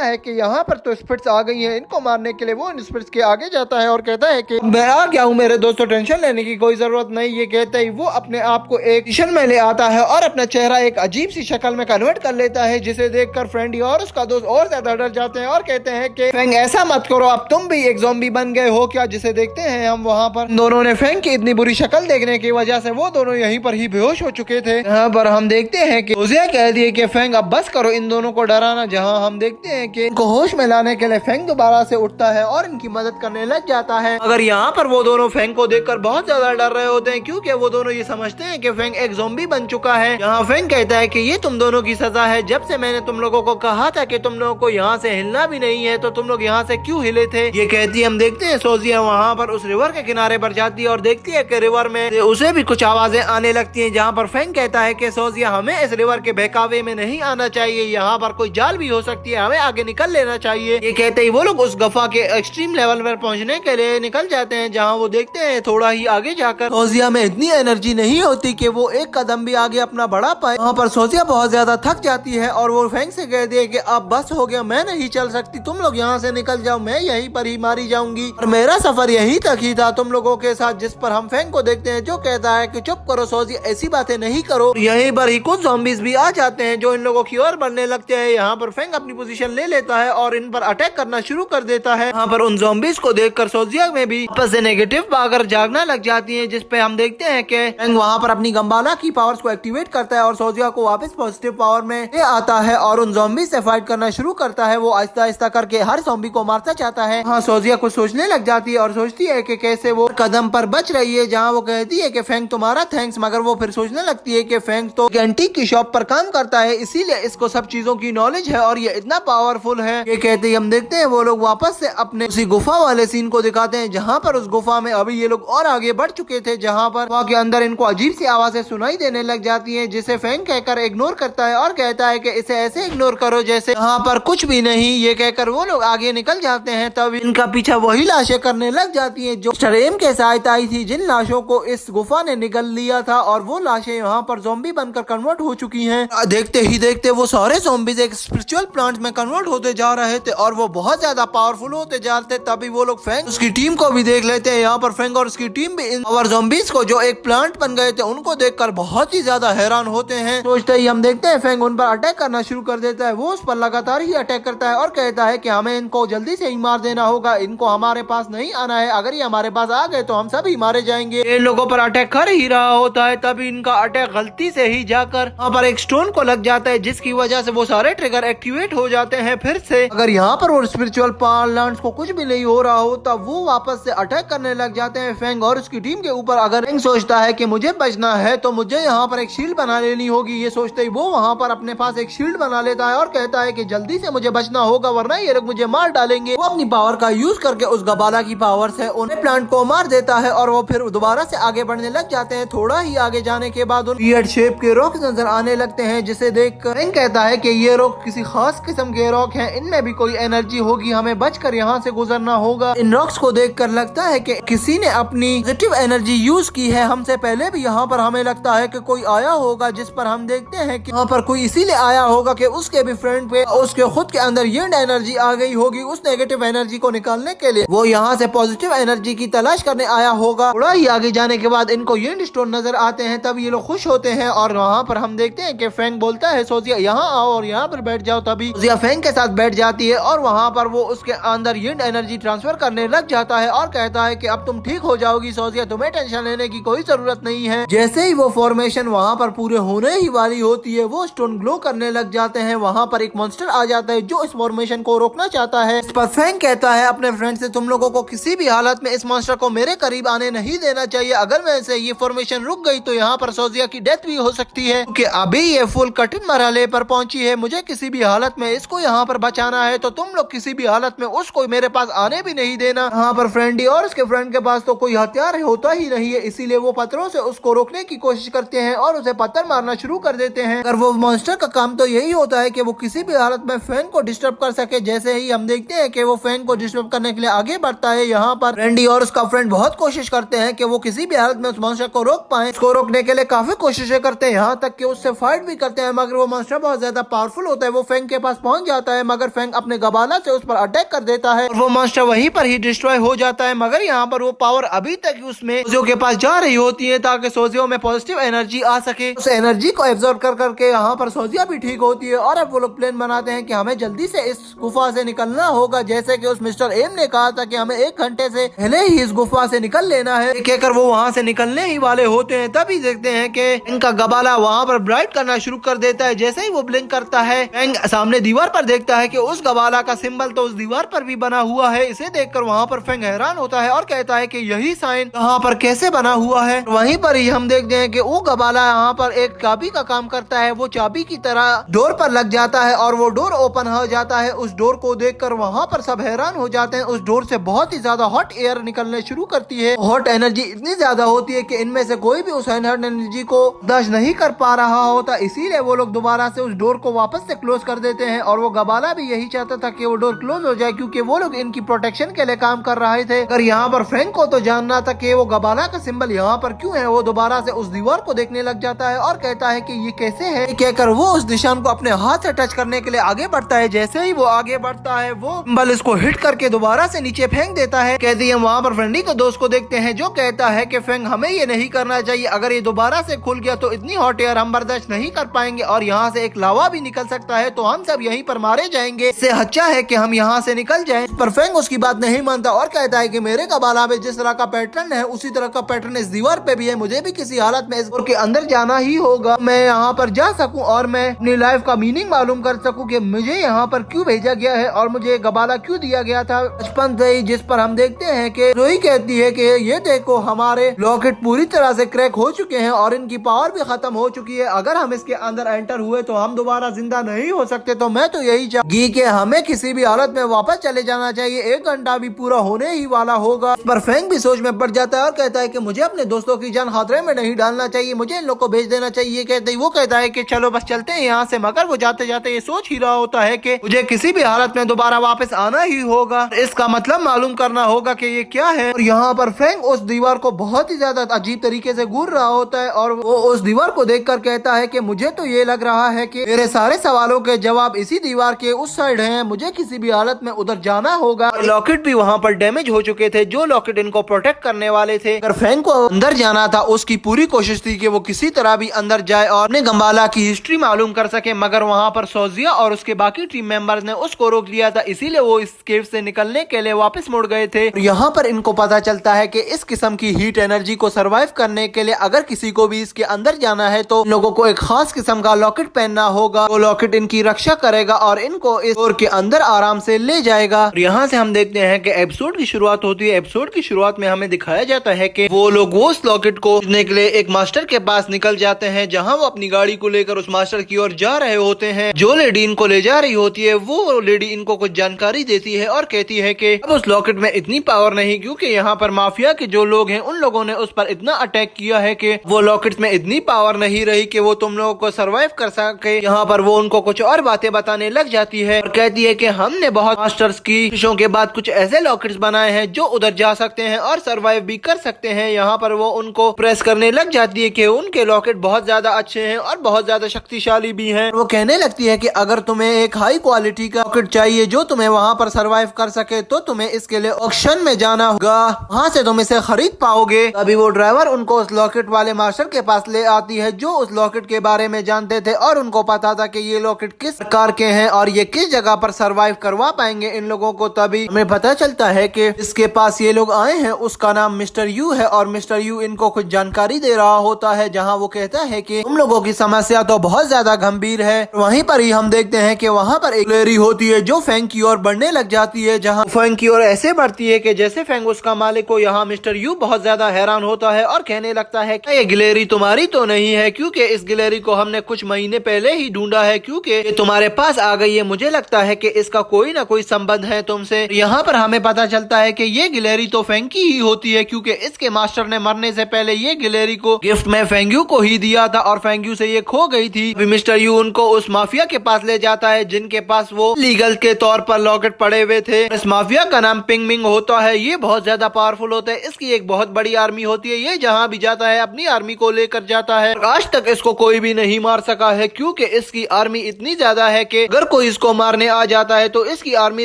है कि यहाँ पर तो स्प्रिट्स आ गई है, इनको मारने के लिए वो इन स्प्रिट्स के आगे जाता है और कहता है कि मैं आ गया हूँ मेरे दोस्तों, टेंशन लेने की कोई जरूरत नहीं। ये कहते ही वो अपने आप को एक मिशन में ले आता है और अपना चेहरा एक अजीब सी शक्ल में कन्वर्ट कर लेता है, जिसे देखकर फ्रेंडी और उसका दोस्त और ज्यादा डर जाते हैं और कहते हैं कि फेंग ऐसा मत करो, अब तुम भी एक ज़ॉम्बी बन गए हो क्या। जिसे देखते हैं हम वहाँ पर दोनों ने फेंग की इतनी बुरी शक्ल देखने की वजह से वो दोनों यहीं पर ही बेहोश हो चुके थे। यहाँ पर हम देखते हैं कि उसे कह दिए कि फेंग अब बस करो इन दोनों को डराना। जहाँ हम देखते हैं कि इनको होश में लाने के लिए फेंग दोबारा से उठता है और इनकी मदद करने लग जाता है। अगर यहाँ पर वो दोनों फेंग को देखकर बहुत ज्यादा डर रहे होते हैं, क्योंकि वो दोनों ये समझते हैं कि फेंग एक ज़ॉम्बी बन चुका है। यहाँ फेंग कहता है कि ये तुम दोनों की सजा है, जब से मैंने तुम लोगों को कहा था कि तुम लोगों को यहाँ से हिलना भी नहीं है तो तुम लोग यहाँ से क्यों हिले थे। ये कहती है, हम देखते हैं सोजिया वहाँ पर उस रिवर के किनारे पर जाती है और देखती है कि रिवर में उसे भी कुछ आवाजें आने लगती हैं। जहाँ पर फेंग कहता है कि सोजिया हमें इस रिवर के बहकावे में नहीं आना चाहिए, यहाँ पर कोई जाल भी हो सकती है, हमें आगे निकल लेना चाहिए। ये कहते ही वो लोग उस गुफा के एक्सट्रीम लेवल पर पहुँचने के लिए निकल जाते हैं। जहाँ वो देखते हैं थोड़ा ही आगे जाकर सोजिया में इतनी एनर्जी नहीं होती कि वो एक कदम भी आगे अपना बढ़ा पाए। वहाँ पर सोजिया बहुत ज्यादा थक जाती है और वो फेंग से कहती है कि अब बस हो गया, मैं नहीं चल सकती, तुम लोग यहाँ से निकल जाओ, मैं यहीं पर ही मारी जाऊंगी और मेरा सफर यही तक ही था तुम लोगों के साथ। जिस पर हम फेंग को देखते हैं जो कहता है कि चुप करो सोजिया, ऐसी बातें नहीं करो। यहीं पर ही कुछ ज़ॉम्बीज़ भी आ जाते हैं जो इन लोगों की ओर बढ़ने लगते हैं। यहाँ पर फेंग अपनी पोजीशन ले लेता है और इन पर अटैक करना शुरू कर देता है। यहाँ पर उन ज़ॉम्बीज़ को देखकर सोजिया में भी वापस से नेगेटिव पावर जागना लग जाती है, जिस पे हम देखते हैं कि फेंग वहाँ पर अपनी गंबाला की पावर्स को एक्टिवेट करता है और सोजिया को वापस पॉजिटिव पावर में ले आता है और उन ज़ॉम्बीज़ से फाइट करना शुरू करता है। वो आहिस्ता आहिस्ता करके हर ज़ॉम्बी को मारता चाहता है। हाँ, सोजिया कुछ सोचने लग जाती है और सोचती है कि कैसे वो कदम पर बच रही है। जहाँ वो कहती है कि फेंग तुम्हारा थैंक्स, मगर वो फिर सोचने लगती है कि फेंग तो एंटीक की शॉप पर काम करता है, इसीलिए इसको सब चीजों की नॉलेज है और ये इतना पावरफुल है। ये कहते ही हम देखते हैं वो लोग वापस से अपने उसी गुफा वाले सीन को दिखाते हैं, जहाँ पर उस गुफा में अभी ये लोग और आगे बढ़ चुके थे। जहाँ पर वहाँ के अंदर इनको अजीब सी आवाजें सुनाई देने लग जाती है, जिसे फेंग कहकर इग्नोर करता है और कहता है कि इसे ऐसे इग्नोर करो जैसे यहाँ पर कुछ भी नहीं। ये कहकर वो लोग आगे निकल जाते हैं। तब इनका पीछा वही लाशें करने लग जाती है जो स्ट्रेम के साथ आई थी, जिन लाशों को इस गुफा ने निगल लिया था और वो लाशें यहाँ पर ज़ॉम्बी बनकर कन्वर्ट हो चुकी हैं। देखते ही देखते वो सारे ज़ॉम्बीज एक स्पिरिचुअल प्लांट में कन्वर्ट होते जा रहे थे और वो बहुत ज्यादा पावरफुल होते जा रहे थे। तभी वो लोग फेंग उसकी टीम को भी देख लेते हैं। यहाँ पर फेंग और उसकी टीम भी इन और ज़ॉम्बीज को जो एक प्लांट बन गए थे उनको देखकर बहुत ही ज्यादा हैरान होते हैं। सोचते ही हम देखते हैं फेंग उन पर अटैक करना शुरू कर देता है। वो उस पर लगातार ही अटैक करता है और कहता है कि हमें इनको जल्दी से ही मार देना होगा, इनको हमारे पास नहीं आना है, अगर ये हमारे पास आ गए तो हम सभी मारे जाएंगे। इन लोगों पर अटैक कर ही रहा होता है, तभी इनका अटैक गलती से ही जाकर वहाँ पर एक स्टोन को लग जाता है, जिसकी वजह से वो सारे ट्रिगर एक्टिवेट हो जाते हैं फिर से। अगर यहाँ पर वो स्पिरिचुअल प्लांट्स को कुछ भी नहीं हो रहा हो तब वो वापस से अटैक करने लग जाते हैं फेंग और उसकी टीम के ऊपर। अगर फेंग सोचता है कि मुझे बचना है तो मुझे यहाँ पर एक शील्ड बना लेनी होगी। ये सोचते ही वो वहाँ पर अपने पास एक शील्ड बना लेता है और कहता है कि जल्दी से मुझे बचना होगा वरना ये लोग मुझे मार डालेंगे। वो अपनी पावर का यूज करके उस गबाला की पावर से उन्हें प्लांट को मार देता है और वो फिर दोबारा से आगे बढ़ने लग जाते हैं। थोड़ा ही आगे जाने के बाद उन वियर्ड शेप के रॉक नजर आने लगते हैं, जिसे देखकर फेंग कहता है कि ये रॉक किसी खास किस्म के रॉक हैं, इनमें भी कोई एनर्जी होगी, हमें बचकर यहाँ से गुजरना होगा। इन रॉक्स को देखकर लगता है कि किसी ने अपनी पॉजिटिव एनर्जी यूज की है, हमसे पहले भी यहाँ पर हमें लगता है कि कोई आया होगा। जिस पर हम देखते हैं कि यहाँ पर कोई इसीलिए आया होगा कि उसके भी फ्रेंड पे उसके खुद के अंदर ये एनर्जी आ गई होगी, उस नेगेटिव एनर्जी को निकालने के लिए वो यहाँ से पॉजिटिव एनर्जी की तलाश करने आया होगा। थोड़ा ही आगे जाने के बाद इनको येंड स्टोन नजर आते हैं, तब ये लोग खुश होते हैं और वहाँ पर हम देखते हैं कि फेंग बोलता है सोजिया यहाँ आओ और यहाँ पर बैठ जाओ। तभी सोजिया फेंग के साथ बैठ जाती है और वहाँ पर वो उसके अंदर येंड एनर्जी ट्रांसफर करने लग जाता है और कहता है कि अब तुम ठीक हो जाओगी सोजिया, तुम्हें टेंशन लेने की कोई जरूरत नहीं है। जैसे ही वो फॉर्मेशन वहाँ पर पूरे होने ही वाली होती है वो स्टोन ग्लो करने लग जाते हैं। वहाँ पर एक मॉन्स्टर आ जाता है जो इस फॉर्मेशन को रोकना चाहता है। इस पर फेंग कहता है अपने फ्रेंड से तुम लोगों को किसी भी हालत में इस मॉन्स्टर को मेरे करीब आने नहीं देना चाहिए, अगर मैं से ये फॉर्मेशन रुक गई तो यहाँ पर सोजिया की डेथ भी हो सकती है, क्योंकि अभी ये फुल कठिन मरहले पर पहुंची है। मुझे किसी भी हालत में इसको यहाँ पर बचाना है, तो तुम लोग किसी भी हालत में उसको मेरे पास आने भी नहीं देना। यहाँ पर फ्रेंडी और उसके फ्रेंड के पास तो कोई हथियार होता ही नहीं है, इसीलिए वो पत्थरों से उसको रोकने की कोशिश करते हैं और उसे पत्थर मारना शुरू कर देते हैं। अगर वो मॉन्स्टर का काम तो यही होता है कि वो किसी भी हालत में फैंग को डिस्टर्ब कर सके। जैसे ही हम देखते हैं कि वो फैंग को डिस्टर्ब करने के लिए आगे बढ़ता है, यहाँ पर रैंडी और उसका फ्रेंड बहुत कोशिश करते हैं कि वो किसी भी हालत में उस मॉन्स्टर को रोक पाए। उसको रोकने के लिए काफी कोशिशें करते हैं, यहाँ तक कि उससे फाइट भी करते हैं, मगर वो मॉन्स्टर बहुत ज्यादा पावरफुल होता है। वो फैंग के पास पहुंच जाता है, मगर फैंग अपने गबाला से उस पर अटैक कर देता है और वो मॉन्स्टर वहीं पर ही डिस्ट्रॉय हो जाता है। मगर यहाँ पर वो पावर अभी तक उसमें सोजियो के पास जा रही होती है ताकि सोजियो में पॉजिटिव एनर्जी आ सके। उस एनर्जी को एब्जॉर्ब कर करके यहाँ पर सोजियो भी ठीक होती है और अब वो लोग प्लान बनाते हैं कि हमें जल्दी से इस गुफा से निकलना होगा। जैसे कि उस मिस्टर एम ने कहा था कि हमें 1 घंटे से पहले ही इस गुफा से निकल लेना है। कहकर वो वहाँ से निकलने ही वाले होते हैं, तभी देखते हैं कि इनका गबाला वहाँ पर ब्राइट करना शुरू कर देता है। जैसे ही वो ब्लिंक करता है, फैंग सामने दीवार पर देखता है कि उस गबाला का सिंबल तो उस दीवार पर भी बना हुआ है। इसे देखकर वहाँ पर फैंग हैरान होता है और कहता है कि यही साइन यहाँ पर कैसे बना हुआ है। वहीं पर ही हम देखते हैं कि वो गबाला यहाँ पर एक चाबी का काम करता है। वो चाबी की तरह डोर पर लग जाता है और वो डोर ओपन हो जाता है। उस डोर को देखकर वहाँ पर सब हैरान हो जाते हैं। उस डोर से बहुत ही ज्यादा हॉट एयर निकलने शुरू करती है। हॉट एनर्जी इतनी ज्यादा होती है कि इनमें से कोई भी उस हॉट एनर्जी को बर्दाश्त नहीं कर पा रहा होता। इसीलिए वो लोग दोबारा से उस डोर को वापस से क्लोज कर देते हैं और वो गबाला भी यही चाहता था कि वो डोर क्लोज हो जाए, क्योंकि वो लोग इनकी प्रोटेक्शन के लिए काम कर रहे थे। अगर यहाँ पर फ्रैंक को तो जानना था कि वो गबाला का सिंबल यहाँ पर क्यों है। वो दोबारा से उस दीवार को देखने लग जाता है और कहता है कि ये कैसे है। कहकर वो उस निशान को अपने हाथ से टच करने के लिए आगे बढ़ता है। जैसे ही वो आगे बढ़ता है, वो सिंबल इसको हिट करके दोबारा से नीचे फेंक देता है। कहते हैं वहाँ पर फ्रेंडी के दोस्त को देखते हैं जो कहता है कि फैंग हमें ये नहीं करना चाहिए। अगर ये दोबारा से खुल गया तो इतनी हॉट एयर हम बर्दाश्त नहीं कर पाएंगे और यहाँ से एक लावा भी निकल सकता है, तो हम सब यहीं पर मारे जाएंगे। इससे अच्छा है कि हम यहाँ से निकल जाएं। पर फैंग उसकी बात नहीं मानता और कहता है कि मेरे गबाला में जिस तरह का पैटर्न है उसी तरह का पैटर्न इस दीवार पे भी है। मुझे भी किसी हालत में इस डोर के अंदर जाना ही होगा, मैं यहाँ पर जा सकूं और मैं अपनी लाइफ का मीनिंग मालूम कर सकूं कि मुझे यहाँ पर क्यों भेजा गया है और मुझे गबाला क्यों दिया गया था बचपन से ही। जिस पर हम देखते हैं कि रोही कहती है कि ये देखो हमारे लॉकेट पूरी तरह से क्रैक हो चुके हैं और इनकी पावर भी खत्म हो चुकी है। अगर हम इसके अंदर एंटर हुए तो हम दोबारा जिंदा नहीं हो सकते। तो मैं तो यही चाहूंगी कि हमें किसी भी हालत में वापस चले जाना चाहिए। 1 घंटा भी पूरा होने ही वाला होगा। पर फैंग भी सोच में पड़ जाता है और कहता है कि मुझे अपने दोस्तों की जान खतरे में नहीं डालना चाहिए, मुझे इन लोग को भेज देना चाहिए। कहते वो कहता है कि चलो बस चलते हैं यहाँ से। मगर वो जाते जाते ये सोच ही रहा होता है कि मुझे किसी भी हालत में दोबारा वापस आना ही होगा। इसका मतलब मालूम करना होगा कि ये क्या है। और यहाँ पर फैंग उस दीवार को बहुत ही ज्यादा अजीब तरीके से घूर रहा होता है और वो उस दीवार को देखकर कहता है कि मुझे तो ये लग रहा है कि मेरे सारे सवालों के जवाब इसी दीवार के उस साइड हैं। मुझे किसी भी हालत में उधर जाना होगा। लॉकेट भी वहाँ पर डैमेज हो चुके थे, जो लॉकेट इनको प्रोटेक्ट करने वाले थे। अगर फैंग को अंदर जाना था, उसकी पूरी कोशिश थी कि वो किसी तरह भी अंदर जाए और अपने गंबाला की हिस्ट्री मालूम कर सके। मगर वहाँ पर सोजिया और उसके बाकी टीम मेंबर्स ने उसको रोक लिया था, इसीलिए वो इस केव से निकलने के लिए वापस मुड़ गए थे। यहाँ पर इनको पता चलता है कि इस किस्म की हीट एनर्जी को सर्वाइव करने के लिए अगर किसी को भी इसके अंदर जाना है तो लोगों को एक खास किस्म का लॉकेट पहनना होगा। वो लॉकेट इनकी रक्षा करेगा और इनको इस डोर के अंदर आराम से ले जाएगा। यहाँ से हम देखते हैं कि एपिसोड की शुरुआत होती है। एपिसोड की शुरुआत में हमें दिखाया जाता है कि वो लोग वो उस लॉकेट को खोजने के लिए एक मास्टर के पास निकल जाते हैं, जहाँ वो अपनी गाड़ी को लेकर उस मास्टर की ओर जा रहे होते हैं। जो लेडी इनको ले जा रही होती है वो लेडी इनको कुछ जानकारी देती है और कहती है कि अब उस लॉकेट में इतनी पावर नहीं, क्योंकि यहाँ पर माफिया के जो लोग हैं उन लोगों ने उस पर इतना अटैक किया है कि वो लॉकेट में इतनी पावर नहीं रही कि वो तुम लोगों को सर्वाइव कर सके। यहाँ पर वो उनको कुछ और बातें बताने लग जाती है और कहती है कि हमने बहुत मास्टर्स की कोशिशों के बाद कुछ ऐसे लॉकेट्स बनाए हैं जो उधर जा सकते हैं और सर्वाइव भी कर सकते हैं। यहाँ पर वो उनको प्रेस करने लग जाती है कि उनके लॉकेट बहुत ज्यादा अच्छे हैं और बहुत ज्यादा शक्तिशाली भी हैं। वो कहने लगती है कि अगर तुम्हें एक हाई क्वालिटी का लॉकेट चाहिए जो तुम्हें वहाँ पर सर्वाइव कर सके तो तुम्हें इसके लिए ऑक्शन में जाना होगा, वहाँ से तुम इसे खरीद पाओगे। अभी वो ड्राइवर उनको उस लॉकेट वाले मास्टर के पास ले आती है जो उस लॉकेट के बारे में जानते थे और उनको पता था कि ये लॉकेट किस प्रकार के हैं और ये किस जगह पर सर्वाइव करवा पाएंगे इन लोगों को। तभी हमें पता चलता है कि इसके पास ये लोग आए हैं उसका नाम मिस्टर यू है और मिस्टर यू इनको कुछ जानकारी दे रहा होता है, जहाँ वो कहता है कि तुम लोगों की समस्या तो बहुत ज्यादा गंभीर है। वहीं पर ही हम देखते हैं कि वहाँ पर एक गिलहरी होती है जो फैंग की ओर बढ़ने लग जाती है, जहाँ फैंग की ओर ऐसे बढ़ती है कि जैसे फैंग उसका मालिक हो। यहाँ मिस्टर यू बहुत ज्यादा हैरान होता है और कहने लगता है कि ये गिलहरी तुम्हारी तो नहीं है, क्योंकि इस गिलहरी को हमने कुछ महीने पहले ही ढूंढा है, क्योंकि ये तुम्हारे पास आ गई है। मुझे लगता है कि इसका कोई ना कोई संबंध है तुमसे। यहाँ पर हमें पता चलता है कि ये गिलहरी तो फैंग की ही होती है, क्योंकि इसके मास्टर ने मरने से पहले ये गिलहरी को गिफ्ट में फेंग्यू को ही दिया था और फेंग्यू से ये खो गई थी। मिस्टर यू उनको उस माफिया के पास ले जाता है जिनके पास वो लीगल के तौर पर लॉकेट पड़े हुए थे। इस माफिया का नाम पिंग मिंग होता है। ये बहुत ज्यादा पावरफुल होता है। इसकी एक बहुत बड़ी आर्मी होती है। ये जहाँ भी जाता है अपनी आर्मी को लेकर जाता है। आज तक इसको कोई भी नहीं मार सका है क्योंकि इसकी आर्मी इतनी ज्यादा है कि अगर कोई इसको मारने आ जाता है तो इसकी आर्मी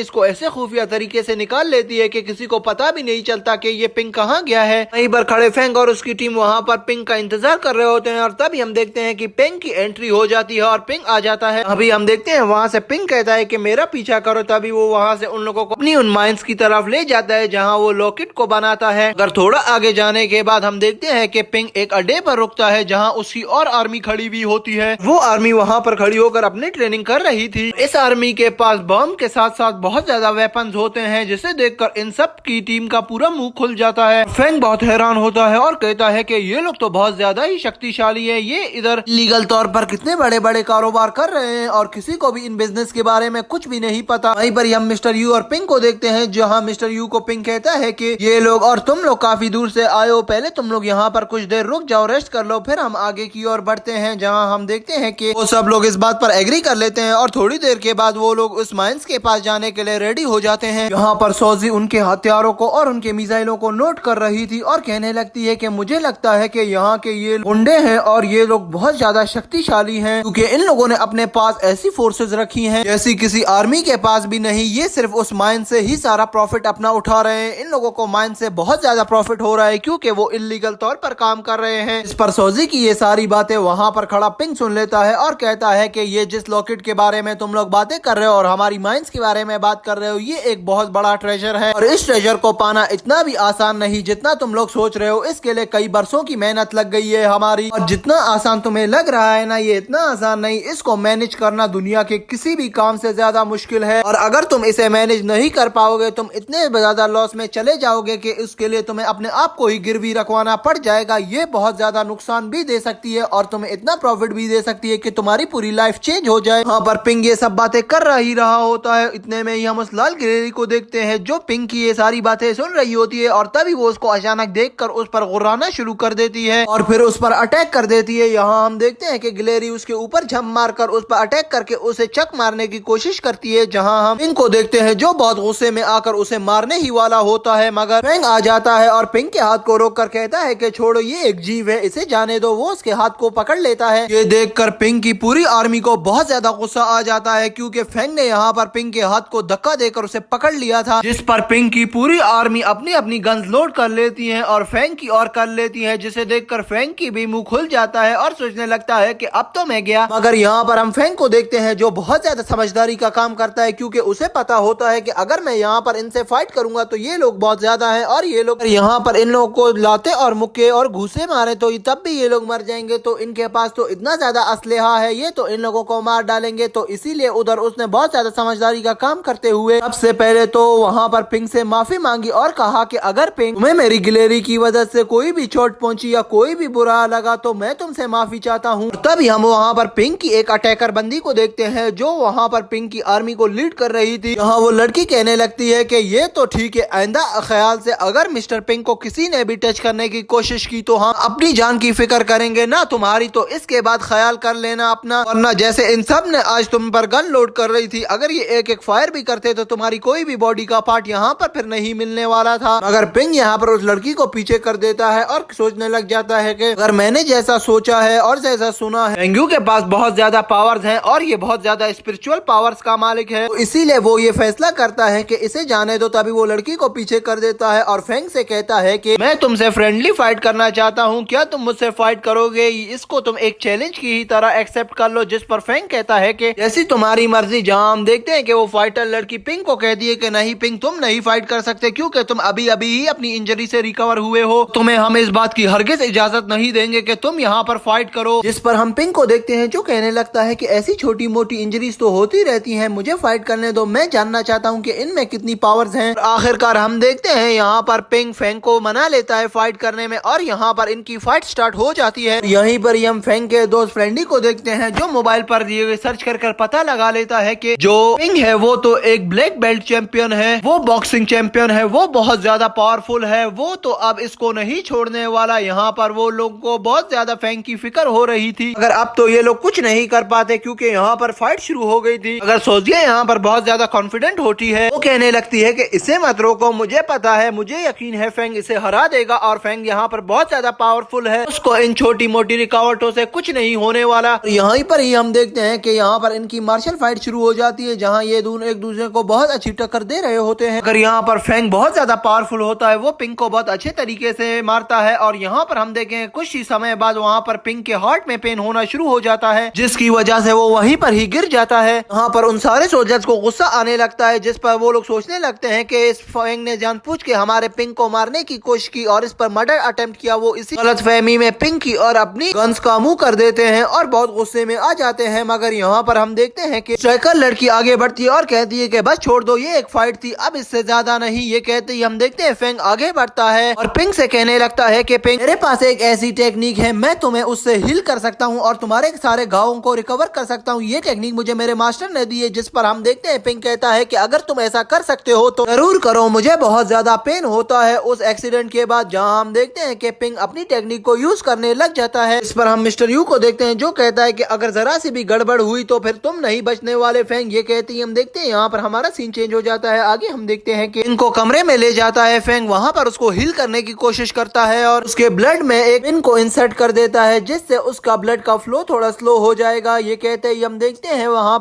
इसको ऐसे खुफिया तरीके से निकाल लेती है कि किसी को पता भी नहीं चलता कि ये पिंग कहाँ गया है। वहीं पर खड़े फेंग और उसकी टीम वहाँ पर पिंग का इंतजार कर रहे होते हैं और तभी हम देखते हैं कि पिंग की एंट्री हो जाती है और पिंग आ जाता है। अभी हम देखते हैं वहाँ से पिंग कहता है कि मेरा पीछा करो। तभी वो वहाँ से उन लोगों को अपनी उन माइंस की तरफ ले जाता है जहाँ वो लॉकेट को बनाता है। अगर थोड़ा आगे जाने के बाद हम देखते हैं कि पिंग एक अड्डे पर रुकता है जहाँ उसकी और आर्मी खड़ी हुई होती है। वो आर्मी वहाँ पर खड़ी होकर अपनी ट्रेनिंग कर रही थी। इस आर्मी के पास बम के साथ साथ बहुत ज्यादा वेपन्स होते हैं जिसे देखकर इन सब की टीम का पूरा मुंह खुल जाता है। फेंग बहुत हैरान होता है और कहता है कि ये लोग तो बहुत ज्यादा ही शक्तिशाली है। ये इधर लीगल तौर पर कितने बड़े बड़े कारोबार कर रहे हैं और किसी को भी इन बिजनेस के बारे में कुछ भी नहीं पता। वहीं पर हम मिस्टर यू और पिंग को देखते हैं जहाँ मिस्टर यू को पिंग कहता है कि ये लोग और तुम लोग काफी दूर से आए हो, पहले तुम लोग यहाँ पर कुछ देर रुक जाओ, रेस्ट कर लो, फिर हम आगे की ओर बढ़ते हैं। जहाँ हम देखते हैं कि वो सब लोग इस बात पर एग्री कर लेते हैं और थोड़ी देर के बाद वो लोग उस माइंस के पास जाने के लिए रेडी हो जाते हैं। यहाँ पर सौजी उनके हथियारों को और उनके मिसाइलों को नोट कर रही थी और कहने लगती है कि मुझे लगता है कि यहाँ के ये गुंडे हैं और ये लोग बहुत ज्यादा शक्तिशाली हैं क्योंकि इन लोगों ने अपने पास ऐसी फोर्सेस रखी हैं जैसी किसी आर्मी के पास भी नहीं। ये सिर्फ उस माइन से ही सारा प्रॉफिट अपना उठा रहे हैं। इन लोगों को माइन से बहुत ज्यादा प्रॉफिट हो रहा है क्योंकि वो इलीगल तौर पर काम कर रहे हैं। इस पर सौजी की ये सारी बातें वहाँ पर खड़ा पिंग सुन लेता है और कहता है कि ये जिस लॉकेट के बारे में तुम लोग बातें कर रहे हो और हमारी माइंस के बारे में बात कर रहे हो, ये एक बहुत बड़ा ट्रेजर है और इस ट्रेजर को पाना इतना भी आसान नहीं जितना तुम लोग सोच रहे हो। इसके लिए कई बरसों की मेहनत लग गई है हमारी और जितना आसान तुम्हें लग रहा है ना, ये इतना आसान नहीं। इसको मैनेज करना दुनिया के किसी भी काम से ज्यादा मुश्किल है और अगर तुम इसे मैनेज नहीं कर पाओगे तुम इतने ज्यादा लॉस में चले जाओगे कि उसके लिए तुम्हें अपने आप को ही गिरवी रखवाना पड़ जाएगा। ये बहुत ज्यादा नुकसान भी दे सकती है और तुम्हें इतना प्रॉफिट भी दे सकती है कि तुम्हारी पूरी लाइफ चेंज हो जाए। वहाँ पर पिंग ये सब बातें कर रहा होता है। इतने में ही हम उस लाल गिलहरी को देखते हैं जो पिंग की ये सारी बातें सुन रही होती है और तभी वो उसको अचानक देखकर उस पर गुर्राना शुरू कर देती है और फिर उस पर अटैक कर देती है। यहाँ हम देखते हैं कि गिलहरी उसके ऊपर झम मारकर उस पर अटैक करके उसे चक मारने की कोशिश करती है। जहाँ हम पिंग को देखते हैं जो बहुत गुस्से में आकर उसे मारने ही वाला होता है मगर पिंग आ जाता है और पिंग के हाथ को रोक कर कहता है कि छोड़ो, ये एक जीव है, इसे जाने दो। वो उसके हाथ को पकड़ लेता है। ये देखकर पिंग की पूरी आर्मी को बहुत ज्यादा गुस्सा आ जाता है क्योंकि फेंग ने यहाँ पर पिंग के हाथ को धक्का देकर उसे पकड़ लिया था, जिस पर पिंग की पूरी आर्मी अपनी अपनी गन्स लोड कर लेती है और फेंग की ओर कर लेती है, जिसे देखकर फेंग की भी मुंह खुल जाता है और सोचने लगता है कि अब तो मैं गया। मगर यहाँ पर हम फेंग को देखते हैं जो बहुत ज्यादा समझदारी का काम करता है क्योंकि उसे पता होता है कि अगर मैं यहाँ पर इनसे फाइट करूंगा तो ये लोग बहुत ज्यादा है और ये लोग यहाँ पर इन लोगों को लाते और मुक्के और घूसे मारे तो तब भी ये लोग मर जाएंगे। तो इनके पास तो इतना ज्यादा असलहा है, ये तो इन लोगों को मार डालेंगे। तो इसीलिए उधर उसने बहुत ज्यादा समझदारी का काम करते हुए सबसे पहले तो वहाँ पर पिंग से माफी मांगी और कहा कि अगर पिंग तुम्हें मेरी गिलहरी की वजह से कोई भी चोट पहुंची या कोई भी बुरा लगा तो मैं तुमसे माफी चाहता हूँ। तभी हम वहाँ पर पिंग की एक अटैकर बंदी को देखते हैं जो वहाँ पर पिंग की आर्मी को लीड कर रही थी। यहाँ वो लड़की कहने लगती है कि ये तो ठीक है, आइंदा ख्याल से अगर मिस्टर पिंग को किसी ने भी टच करने की कोशिश की तो हम अपनी जान की फिक्र करेंगे ना तुम्हारी, तो इसके बाद ख्याल कर लेना अपना, वरना जैसे इन सब ने आज तुम पर गन लोड कर रही थी, अगर ये एक एक फायर भी करते तो तुम्हारी कोई भी बॉडी का पार्ट यहाँ पर फिर नहीं मिलने वाला था। मगर पिंग यहाँ पर उस लड़की को पीछे कर देता है और सोचने लग जाता है कि अगर मैंने जैसा सोचा है और जैसा सुना है, फेंग के पास बहुत ज्यादा पावर्स हैं और ये बहुत ज्यादा स्पिरिचुअल पावर्स का मालिक है, तो इसीलिए वो ये फैसला करता है कि इसे जाने दो। तभी वो लड़की को पीछे कर देता है और फेंग से कहता है कि मैं तुमसे फ्रेंडली फाइट करना चाहता हूँ, क्या तुम मुझसे फाइट करोगे? इसको तुम एक चैलेंज की ही तरह एक्सेप्ट कर लो। जिस पर फेंग कहता है कि जैसी तुम्हारी मर्जी। जहाँ हम देखते हैं कि वो फाइटर लड़की पिंग को कहती है कि नहीं पिंग, तुम नहीं फाइट कर सकते क्योंकि तुम अभी अभी ही अपनी इंजरी से रिकवर हुए हो, तुम्हें हम इस बात की हरगिज इजाजत नहीं देंगे कि तुम यहाँ पर फाइट करो। जिस पर हम पिंग को देखते हैं जो कहने लगता है कि ऐसी छोटी मोटी इंजरीज तो होती रहती हैं, मुझे फाइट करने दो, मैं जानना चाहता हूँ कि इनमें कितनी पावर्स हैं। आखिरकार हम देखते हैं यहाँ पर पिंग फेंग को मना लेता है फाइट करने में और यहाँ पर इनकी फाइट स्टार्ट हो जाती है। यहीं पर हम फेंग के दोस्त फ्रेंडी को देखते हैं जो मोबाइल पर सर्च कर पता लगा लेता है कि जो पिंग है वो तो एक ब्लैक बेल्ट चैंपियन है, वो बॉक्सिंग चैंपियन है, वो बहुत ज्यादा पावरफुल है, वो तो अब इसको नहीं छोड़ने वाला। यहाँ पर वो लोग को बहुत ज्यादा फेंग की फिक्र हो रही थी, अगर अब तो ये लोग कुछ नहीं कर पाते क्योंकि यहाँ पर फाइट शुरू हो गई थी। अगर सोचिए यहाँ पर बहुत ज्यादा कॉन्फिडेंट होती है, वो कहने लगती है कि इसे मत रोको, मुझे पता है, मुझे यकीन है फेंग इसे हरा देगा और फेंग यहाँ पर बहुत ज्यादा पावरफुल है, उसको इन छोटी मोटी रुकावटों से कुछ नहीं होने वाला। यहाँ पर ही हम देखते हैं कि यहाँ पर इनकी मार्शल फाइट शुरू हो जाती है जहाँ ये दोनों एक दूसरे को बहुत अच्छी टक्कर दे रहे होते हैं। अगर यहाँ पर फेंग बहुत ज्यादा पावरफुल होता है, वो पिंक को बहुत अच्छे तरीके से मारता है और यहाँ पर हम देखें कुछ ही समय बाद वहाँ पर पिंक के हार्ट में पेन होना शुरू हो जाता है, जिसकी वजह से वो वहीं पर ही गिर जाता है। यहाँ पर उन सारे सोल्जर्स को गुस्सा आने लगता है, जिस पर वो लोग सोचने लगते हैं कि इस फेंग ने जानबूझ के हमारे पिंक को मारने की कोशिश की और इस पर मर्डर अटेम्प्ट किया। वो इसी गलतफहमी में पिंक की और अपनी गन्स का मुंह कर देते हैं और बहुत गुस्से में आ जाते हैं। मगर यहाँ पर हम देखते हैं कि स्ट्राइकर लड़की आगे बढ़ती है और कहती है कि बस छोड़ दो, ये एक फाइट थी, अब इससे ज्यादा नहीं। ये कहते ही हम देखते हैं फेंग आगे बढ़ता है और पिंक से कहने लगता है कि पिंक, मेरे पास एक ऐसी टेक्निक है, मैं तुम्हें उससे हील कर सकता हूँ और तुम्हारे सारे घावों को रिकवर कर सकता हूँ। ये टेक्निक मुझे मेरे मास्टर ने दी है। जिस पर हम देखते हैं पिंक कहता है कि अगर तुम ऐसा कर सकते हो तो जरूर करो, मुझे बहुत ज्यादा पेन होता है उस एक्सीडेंट के बाद। जहाँ हम देखते हैं कि पिंक अपनी टेक्निक को यूज करने लग जाता है। इस पर हम मिस्टर यू को देखते हैं जो कहता है कि अगर जरा सी भी गड़बड़ हुई तो फिर तुम नहीं बचने वाले फेंग। ये कहती हम देखते हैं यहाँ पर हमारा सीन चेंज हो जाता है। आगे हम देखते हैं कि इनको कमरे में ले जाता है फेंग, वहाँ पर उसको हील करने की कोशिश करता है और उसके ब्लड में एक पिन को इंसर्ट कर देता है, जिससे उसका ब्लड का फ्लो थोड़ा स्लो हो जाएगा। ये कहते ही हम देखते हैं वहाँ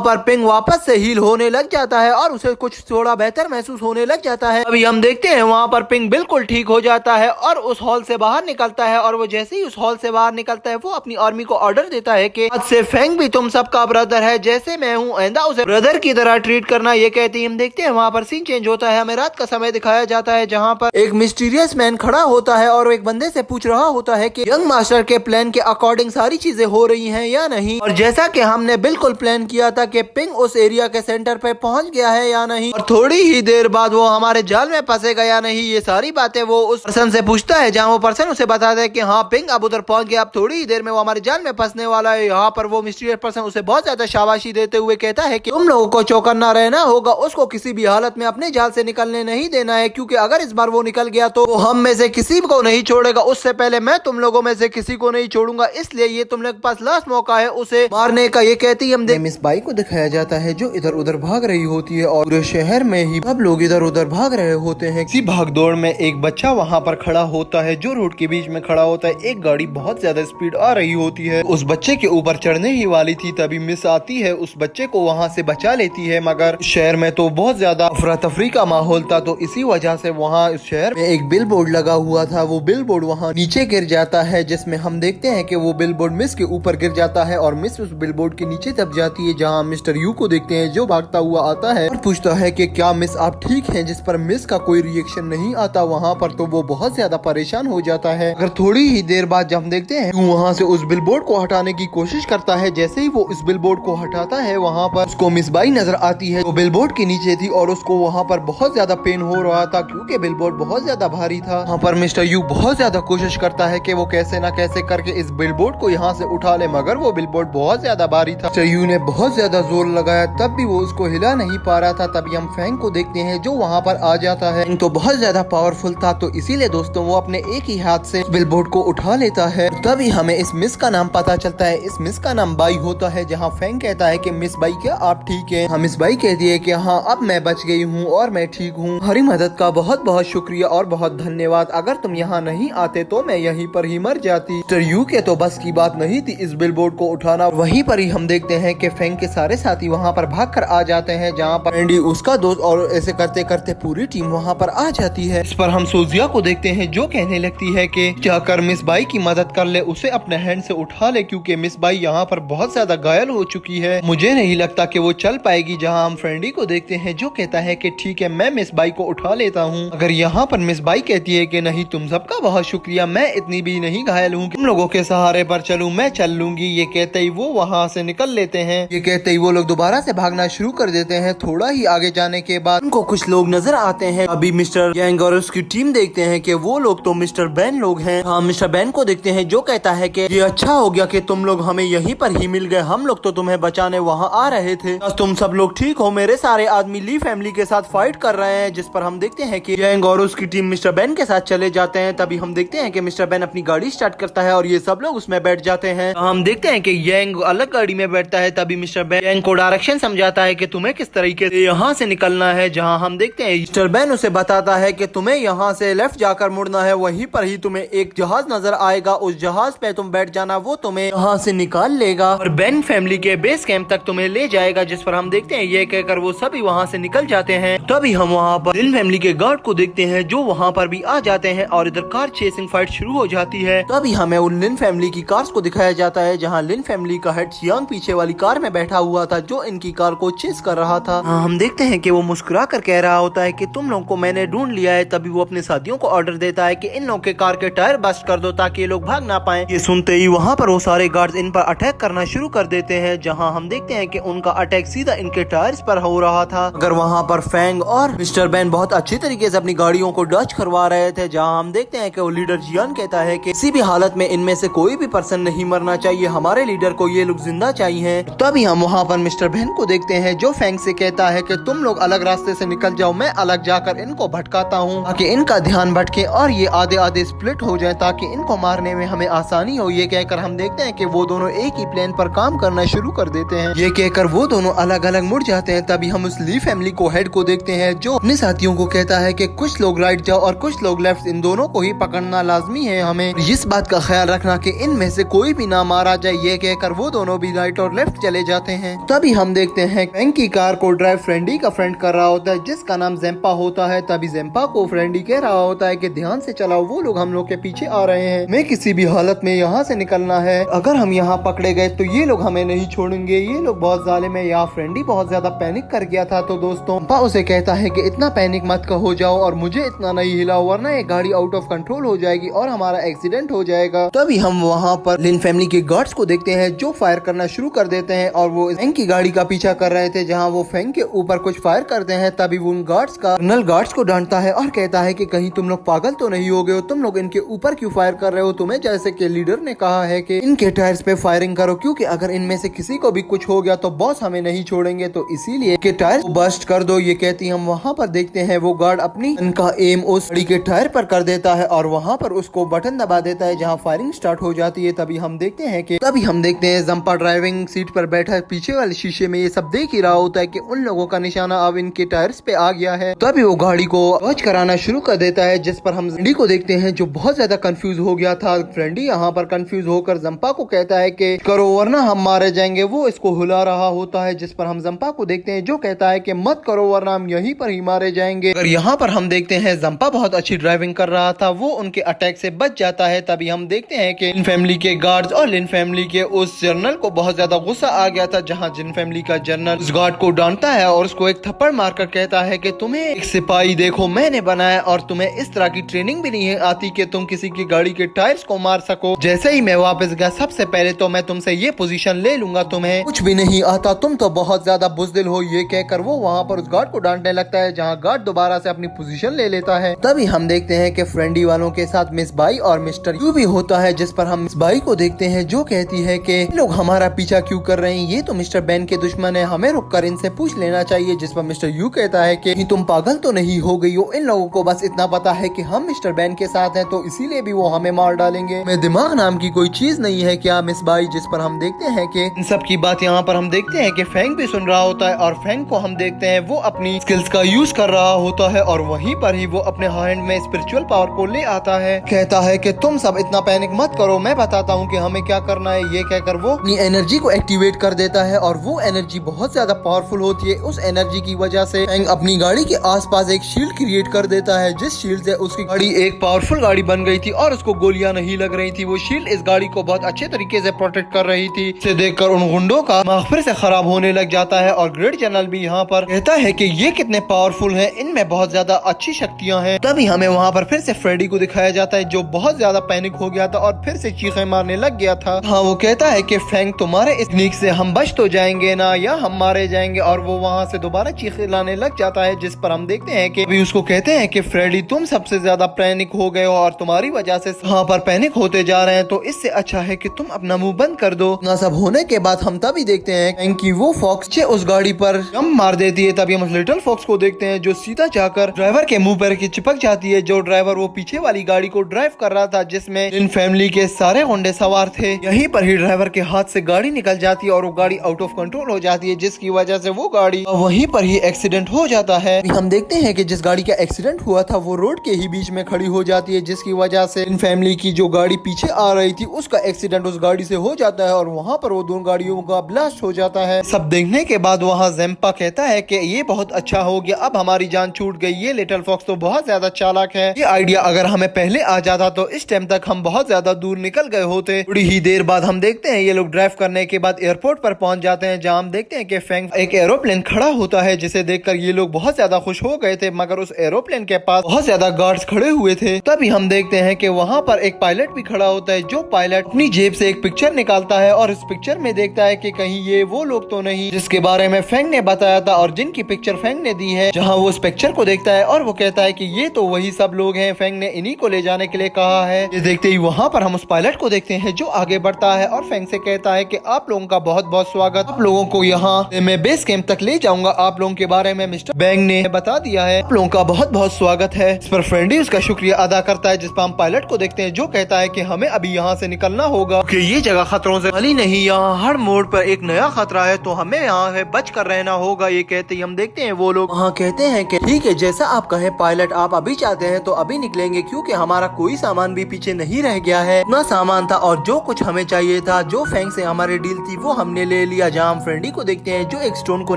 पर पिंग वापस से हील होने लग जाता है और उसे कुछ थोड़ा बेहतर महसूस होने लग जाता है। अभी हम देखते हैं वहाँ पर पिंग बिल्कुल ठीक हो जाता है और उस हॉल से बाहर निकलता है और वो जैसे ही उस हॉल से बाहर निकलता है वो अपनी आर्मी को ऑर्डर देता है कि आज से फेंग भी तुम सबका ब्रदर है, जैसे मैं हूँ आइंदा उसे ब्रदर की तरह ट्रीट करना। ये कहते ही हम देखते हैं वहाँ पर सीन चेंज होता है, हमें रात का समय दिखाया जाता है जहाँ पर एक मिस्टीरियस मैन खड़ा होता है और एक बंदे से पूछ रहा होता है कि यंग मास्टर के प्लान के अकॉर्डिंग सारी चीजें हो रही हैं या नहीं, और जैसा कि हमने बिल्कुल प्लान किया था कि पिंग उस एरिया के सेंटर पे पहुंच गया है या नहीं, और थोड़ी ही देर बाद वो हमारे जाल में फंसेगा या नहीं। ये सारी बातें वो उस पर्सन से पूछता है, जहाँ वो पर्सन उसे बताता है कि हाँ पिंग अब उधर पहुंच गया, अब थोड़ी ही देर में वो हमारे जाल में फंसने वाला है। यहाँ पर वो मिस्टीरियस पर्सन उसे बहुत ज्यादा शाबाशी देते हुए कहता है कि तुम लोगों को चौकन्ना रहना होगा, उसको किसी भी हालत में अपने जाल से निकलने नहीं देना है, क्योंकि अगर इस बार वो निकल गया तो वो हम में से किसी को नहीं छोड़ेगा, उससे पहले मैं तुम लोगों में से किसी को नहीं छोड़ूंगा, इसलिए ये तुम लोग के पास लास्ट मौका है उसे मारने का। ये कहती हम मिस बाई को दिखाया जाता है जो इधर उधर भाग रही होती है और पूरे शहर में ही सब लोग इधर उधर भाग रहे होते हैं। इसी भागदौड़ में एक बच्चा वहाँ पर खड़ा होता है जो रोड के बीच में खड़ा होता है। एक गाड़ी बहुत ज्यादा स्पीड आ रही होती है, उस बच्चे के ऊपर चढ़ने ही वाली थी, तभी मिस आती है, उस बच्चे को वहाँ से बचा लेती है। मगर शहर में तो बहुत ज्यादा अफरा तफरी का माहौल था, तो इसी वजह से वहाँ इस शहर में एक बिल बोर्ड लगा हुआ था, वो बिल बोर्ड वहाँ नीचे गिर जाता है, जिसमें हम देखते हैं कि वो बिल बोर्ड मिस के ऊपर गिर जाता है और मिस उस बिल बोर्ड के नीचे दब जाती है। जहाँ मिस्टर यू को देखते हैं जो भागता हुआ आता है और पूछता है कि क्या मिस आप ठीक हैं, जिस पर मिस का कोई रिएक्शन नहीं आता वहाँ पर, तो वो बहुत ज्यादा परेशान हो जाता है। अगर थोड़ी ही देर बाद जब हम देखते हैं वहाँ से उस बिल बोर्ड को हटाने की कोशिश करता है, जैसे ही वो इस बिल बोर्ड को हटाता है वहाँ पर उसको मिस बाई नजर आती है, वो बिल बोर्ड के नीचे थी और उसको वहाँ पर बहुत ज्यादा पेन हो रहा था क्योंकि बिल बोर्ड बहुत ज्यादा भारी था। वहाँ पर मिस्टर यू बहुत ज्यादा कोशिश करता है कि वो कैसे ना कैसे करके इस बिल बोर्ड को यहाँ से उठा ले, मगर वो बिल बोर्ड बहुत ज्यादा भारी था। मिस्टर यू ने बहुत ज्यादा जोर लगाया तब भी वो उसको हिला नहीं पा रहा था। तभी हम फेंग को देखते हैं जो वहाँ पर आ जाता है। फेंग तो बहुत ज्यादा पावरफुल था, तो इसीलिए दोस्तों वो अपने एक ही हाथ से बिल बोर्ड को उठा लेता है। तभी हमें इस मिस का नाम पता चलता है, इस मिस का नाम बाई होता है। जहाँ फेंग कहता है कि मिस बाई क्या आप ठीक है? हम मिस बाई कहती है कि हाँ अब मैं बच गई हूँ और मैं ठीक हूँ, हमारी मदद का बहुत बहुत शुक्रिया और बहुत धन्यवाद, अगर तुम यहाँ नहीं आते तो मैं यहीं पर ही मर जाती। मिस्टर यू के तो बस की बात नहीं थी इस बिल बोर्ड को उठाना। वहीं पर ही हम देखते हैं कि फेंग के सारे साथी वहाँ पर भाग कर आ जाते हैं, जहाँ पर एंडी उसका दोस्त और ऐसे करते करते पूरी टीम वहाँ पर आ जाती है। इस पर हम सोजिया को देखते हैं जो कहने लगती है कि जाकर मिस बाई की मदद कर ले, उसे अपने हैंड से उठा ले, क्योंकि मिस बाई यहाँ पर बहुत ज्यादा घायल हो चुकी है, मुझे नहीं लगता कि वो चल पाएगी। जहाँ हम फ्रेंडी को देखते हैं जो कहता है कि ठीक है मैं मिस बाई को उठा लेता हूँ। अगर यहाँ पर मिस बाई कहती है कि नहीं तुम सबका बहुत शुक्रिया, मैं इतनी भी नहीं घायल हूँ, तुम लोगों के सहारे पर चलूँ, मैं चल लूंगी। ये कहते ही वो वहाँ से निकल लेते हैं। ये कहते ही वो लोग दोबारा से भागना शुरू कर देते हैं। थोड़ा ही आगे जाने के बाद उनको कुछ लोग नजर आते हैं। अभी मिस्टर गैंग और उसकी टीम देखते हैं कि वो लोग तो मिस्टर बैन लोग हैं। हाँ मिस्टर बैन को देखते हैं जो कहता है कि ये अच्छा हो गया कि तुम लोग हमें यहीं पर ही मिल गए, हम लोग तो तुम्हें बचाने वहाँ आ रहे थे, बस तुम सब लोग ठीक हो। मेरे सारे आदमी ली फैमिली के साथ फाइट कर रहे हैं। जिस पर हम देखते हैं कि गैंग और उसकी टीम मिस्टर बैन के साथ चले जाते हैं। तभी हम देखते हैं कि मिस्टर बैन अपनी गाड़ी स्टार्ट करता है और ये सब लोग उस उसमें बैठ जाते हैं। हम देखते हैं कि यांग अलग गाड़ी में बैठता है। तभी मिस्टर बेन यांग को डायरेक्शन समझाता है कि तुम्हें किस तरीके से यहाँ से निकलना है। जहाँ हम देखते हैं मिस्टर बेन उसे बताता है कि तुम्हें यहाँ से लेफ्ट जाकर मुड़ना है, वहीं पर ही तुम्हें एक जहाज नजर आएगा, उस जहाज पे तुम बैठ जाना, वो तुम्हें यहाँ से निकाल लेगा और बेन फैमिली के बेस कैंप तक तुम्हें ले जाएगा। जिस पर हम देखते हैं ये कहकर वो सभी वहाँ से निकल जाते हैं। तभी हम वहाँ पर लिन फैमिली के गार्ड को देखते हैं जो वहाँ पर भी आ जाते हैं और इधर कार चेसिंग फाइट शुरू हो जाती है। तभी हमें उन लिन फैमिली की कार्स को दिखाया जाता है जहाँ लिन फैमिली का हेड यांग पीछे वाली कार में बैठा हुआ था जो इनकी कार को चेस कर रहा था। हम देखते हैं कि वो मुस्कुरा कर कह रहा होता है कि तुम लोगों को मैंने ढूंढ लिया है। तभी वो अपने साथियों को ऑर्डर देता है कि इन लोगों के कार के टायर बस्ट कर दो ताकि ये लोग भाग ना पाए। ये सुनते ही वहाँ पर वो सारे गार्ड्स इन पर अटैक करना शुरू कर देते हैं, जहाँ हम देखते हैं कि उनका अटैक सीधा इनके टायर्स पर हो रहा था। अगर वहाँ पर फैंग और मिस्टर बेन बहुत अच्छी तरीके से अपनी गाड़ियों को डच करवा रहे थे, जहाँ हम देखते हैं कि वो लीडर जियान कहता है कि किसी भी हालत में इनमें से कोई भी पर्सन नहीं मरना चाहिए, हमारे लीडर को ये लोग जिंदा चाहिए। तभी हम वहाँ पर मिस्टर बेन को देखते हैं जो फैंग से कहता है कि तुम लोग अलग रास्ते से निकल जाओ, मैं अलग जाकर इनको भटकाता हूँ ताकि इनका ध्यान भटके और ये आधे आधे स्प्लिट हो जाए ताकि इनको मारने में हमें आसानी हो। ये कहकर हम देखते हैं कि वो दोनों एक ही प्लान पर काम करना शुरू कर देते हैं। ये कहकर वो दोनों अलग अलग मुड़ जाते हैं। तभी हम उस ली फैमिली को हेड को देखते हैं जो अपने साथियों को कहता है कि कुछ लोग राइट जाओ और कुछ लोग लेफ्ट, इन दोनों को ही पकड़ना लाजमी है। हमें इस बात का ख्याल रखना कि इनमें से कोई भी ना मारा जाए। ये कहकर वो दोनों भी राइट और लेफ्ट चले जाते हैं। तभी हम देखते हैं फैंग की कार को ड्राइव फ्रेंडी का फ्रेंड कर रहा होता है जिसका नाम जेम्पा होता है। तभी जेम्पा को फ्रेंडी कह रहा होता है कि ध्यान से चलाओ, वो लोग हम लोग के पीछे आ रहे हैं, मैं किसी भी हालत में यहाँ से निकलना है। अगर हम यहाँ पकड़े गए तो ये लोग हमें नहीं छोड़ेंगे, ये लोग बहुत जालिम है। यहाँ फ्रेंडी बहुत ज्यादा पैनिक कर गया था। तो दोस्तों जेम्पा उसे कहता है कि इतना पैनिक मत हो जाओ और मुझे इतना नहीं हिलाओ वरना ये गाड़ी आउट ऑफ कंट्रोल हो जाएगी और हमारा एक्सीडेंट हो जाएगा। तभी हम वहाँ पर लिन फैमिली के गार्ड्स को देखते हैं जो फायर करना शुरू कर देते हैं और वो फैंग की गाड़ी का पीछा कर रहे थे, जहाँ वो फैंग के ऊपर कुछ फायर करते हैं। तभी वो उन गार्ड्स का कर्नल गार्ड्स को डांटता है और कहता है कि कहीं तुम लोग पागल तो नहीं हो गए हो, तुम लोग इनके ऊपर क्यों फायर कर रहे हो, तुम्हें जैसे कि लीडर ने कहा है कि इनके टायर्स पे फायरिंग करो क्योंकि अगर इनमें से किसी को भी कुछ हो गया तो बॉस हमें नहीं छोड़ेंगे, तो इसीलिए के टायर बस्ट कर दो। ये कहती हम वहाँ पर देखते हैं वो गार्ड अपनी इनका एम उस गाड़ी के टायर पर कर देता है और वहाँ पर उसको बटन दबा देता है जहाँ फायरिंग स्टार्ट हो जाती है। तभी हम देखते हैं जंपा ड्राइविंग सीट पर बैठा है, पीछे वाले शीशे में ये सब देख ही रहा होता है कि उन लोगों का निशाना अब इनके टायर्स पे आ गया है। तभी वो गाड़ी को वॉच कराना शुरू कर देता है, जिस पर हम फ्रेंडी को देखते हैं जो बहुत ज्यादा कंफ्यूज हो गया था। फ्रेंडी यहाँ पर कंफ्यूज होकर जंपा को कहता है कि करो वरना हम मारे जाएंगे। वो इसको हिला रहा होता है, जिस पर हम जंपा को देखते हैं जो कहता है कि मत करो वरना हम यहीं पर ही मारे जाएंगे। अगर यहाँ पर हम देखते हैं जंपा बहुत अच्छी ड्राइविंग कर रहा था, वो उनके अटैक से बच जाता है। तभी हम देखते हैं कि लिन फैमिली के गार्ड्स और लिन फैमिली के उस जनरल को बहुत ज्यादा गुस्सा आ गया था, जहाँ जिन फैमिली का जनरल उस गार्ड को डांटता है और उसको एक थप्पड़ मारकर कहता है कि तुम्हें एक सिपाही देखो मैंने बनाया और तुम्हें इस तरह की ट्रेनिंग भी नहीं आती कि तुम किसी की गाड़ी के टायर्स को मार सको। जैसे ही मैं वापस गया सबसे पहले तो मैं तुमसे ये पोजीशन ले लूंगा, तुम्हें कुछ भी नहीं आता, तुम तो बहुत ज्यादा बुज़दिल हो। ये कहकर वो वहाँ पर उस गार्ड को डांटने लगता है, जहाँ गार्ड दोबारा से अपनी पोजीशन ले लेता है। तभी हम देखते हैं कि फ्रेंडी वालों के साथ मिस बाई और मिस्टर यू भी होता है, जिस पर हम मिस बाई को देखते हैं जो कहती है कि लोग हमारा पीछा क्यों कर रहे हैं, ये तो मिस्टर बेन के दुश्मन है, हमें रुककर इनसे पूछ लेना चाहिए। जिस पर मिस्टर यू कहता है कि तुम पागल तो नहीं हो गई हो, इन लोगों को बस इतना पता है कि हम मिस्टर बेन के साथ हैं तो इसीलिए भी वो हमें मार डालेंगे, में दिमाग नाम की कोई चीज नहीं है क्या मिस बाई। जिस पर हम देखते हैं कि इन सब की बात यहाँ पर हम देखते हैं कि फैंग भी सुन रहा होता है और फैंग को हम देखते हैं वो अपनी स्किल्स का यूज कर रहा होता है और वहीं पर ही वो अपने हैंड में स्पिरिचुअल पावर को ले आता है। कहता है कि तुम सब इतना पैनिक मत करो, मैं बताता हूँ कि हमें क्या करना है। ये कहकर वो अपनी एनर्जी को एक्टिवेट कर देता है और वो एनर्जी बहुत ज्यादा पावरफुल होती है। उस एनर्जी की वजह से फैंग अपनी गाड़ी के आसपास एक शील्ड क्रिएट कर देता है, जिस शील्ड से उसकी गाड़ी एक पावरफुल गाड़ी बन गई थी और उसको गोलियां नहीं लग रही थी। वो शील्ड इस गाड़ी को बहुत अच्छे तरीके से प्रोटेक्ट कर रही थी। इसे देखकर उन गुंडों का दिमाग फिर से खराब होने लग जाता है और ग्रेट जनरल भी यहाँ पर कहता है कि ये कितने पावरफुल हैं, इनमें बहुत ज्यादा अच्छी शक्तियां हैं। तभी हमें वहाँ पर फिर से फ्रेडी को दिखाया जाता है जो बहुत ज्यादा पैनिक हो गया था और फिर से चीखें मारने लग गया था। हाँ, वो कहता है कि फैंग तुम्हारे इस टेक्निक से हम बच तो जाएंगे ना या हम मारे जाएंगे, और वो वहाँ से दोबारा चीखें लाने लग जाता है। जिस पर हम देखते हैं कि अभी उसको कहते हैं कि फ्रेडी तुम सबसे ज्यादा पैनिक हो गए हो और तुम्हारी वजह से यहाँ पर पैनिक होते जा रहे हैं, तो इससे अच्छा है कि तुम अपना मुंह बंद कर दो। ना सब होने के बाद हम तभी देखते हैं कि वो फॉक्स उस गाड़ी पर जंप मार देती है। तभी हम लिटिल फॉक्स को देखते हैं जो सीधा जाकर ड्राइवर के मुंह पर चिपक जाती है। जो ड्राइवर वो पीछे वाली गाड़ी को ड्राइव कर रहा था जिसमें इन फैमिली के सारे सारे गुंडे सवार थे। यहीं पर ही ड्राइवर के हाथ से गाड़ी निकल जाती है और वो गाड़ी आउट ऑफ कंट्रोल हो जाती है, जिसकी वजह से वो गाड़ी वहीं पर ही एक्सीडेंट हो जाता है। हम देखते हैं कि जिस गाड़ी का एक्सीडेंट हुआ था वो रोड के ही बीच में खड़ी हो जाती है, जिसकी वजह से इन फैमिली की जो गाड़ी पीछे आ रही थी उसका एक्सीडेंट उस गाड़ी से हो जाता है और वहाँ पर वो दोनों गाड़ियों का ब्लास्ट हो जाता है। सब देखने के बाद वहाँ ज़ेम्पा कहता है कि ये बहुत अच्छा हो गया, अब हमारी जान छूट गई। ये लिटिल फॉक्स तो बहुत ज्यादा चालाक है, ये आइडिया अगर हमें पहले आ जाता तो इस टाइम तक हम बहुत ज्यादा दूर निकल गए होते। थोड़ी ही देर बाद हम देखते हैं ये लोग ड्राइव करने के बाद एयरपोर्ट पर पहुंच जाते हैं, जहाँ हम देखते हैं कि फेंग एक एरोप्लेन खड़ा होता है, जिसे देखकर ये लोग बहुत ज्यादा खुश हो गए थे। मगर उस एरोप्लेन के पास बहुत ज्यादा गार्ड्स खड़े हुए थे। तभी हम देखते हैं कि वहाँ पर एक पायलट भी खड़ा होता है, जो पायलट अपनी जेब से एक पिक्चर निकालता है और इस पिक्चर में देखता है कि कहीं ये वो लोग तो नहीं जिसके बारे में फेंग ने बताया था और जिनकी पिक्चर फेंग ने दी है। जहाँ वो उस पिक्चर को देखता है और वो कहता है कि ये तो वही सब लोग हैं, फेंग ने इन्हीं को ले जाने के लिए कहा है। ये देखते ही वहाँ पर हम उस पायलट को देखते हैं जो आगे बढ़ता है और फेंग से कहता है कि आप लोगों का बहुत बहुत स्वागत, आप लोगों को यहाँ मैं बेस कैंप तक ले जाऊंगा, आप लोगों के बारे में मिस्टर बैंग ने बता दिया है, आप लोगों का बहुत बहुत स्वागत है। इस पर फ्रेंडी उसका शुक्रिया अदा करता है, जिस पर हम पायलट को देखते हैं जो कहता है कि हमें अभी यहाँ से निकलना होगा कि ये जगह खतरों से खाली नहीं, यहाँ हर मोड़ पर एक नया खतरा है, तो हमें यहाँ से बच कर रहना होगा। ये कहते ही हम देखते हैं वो लोग वहाँ कहते हैं कि ठीक है, जैसा आप कहे पायलट, आप अभी चाहते हैं तो अभी निकलेंगे, क्योंकि हमारा कोई सामान भी पीछे नहीं रह गया है, ना सामान था और जो कुछ हमें चाहिए था, जो फेंग से हमारी डील थी वो हमने ले लिया। जहाँ हम फ्रेंडी को देखते हैं जो एक स्टोन को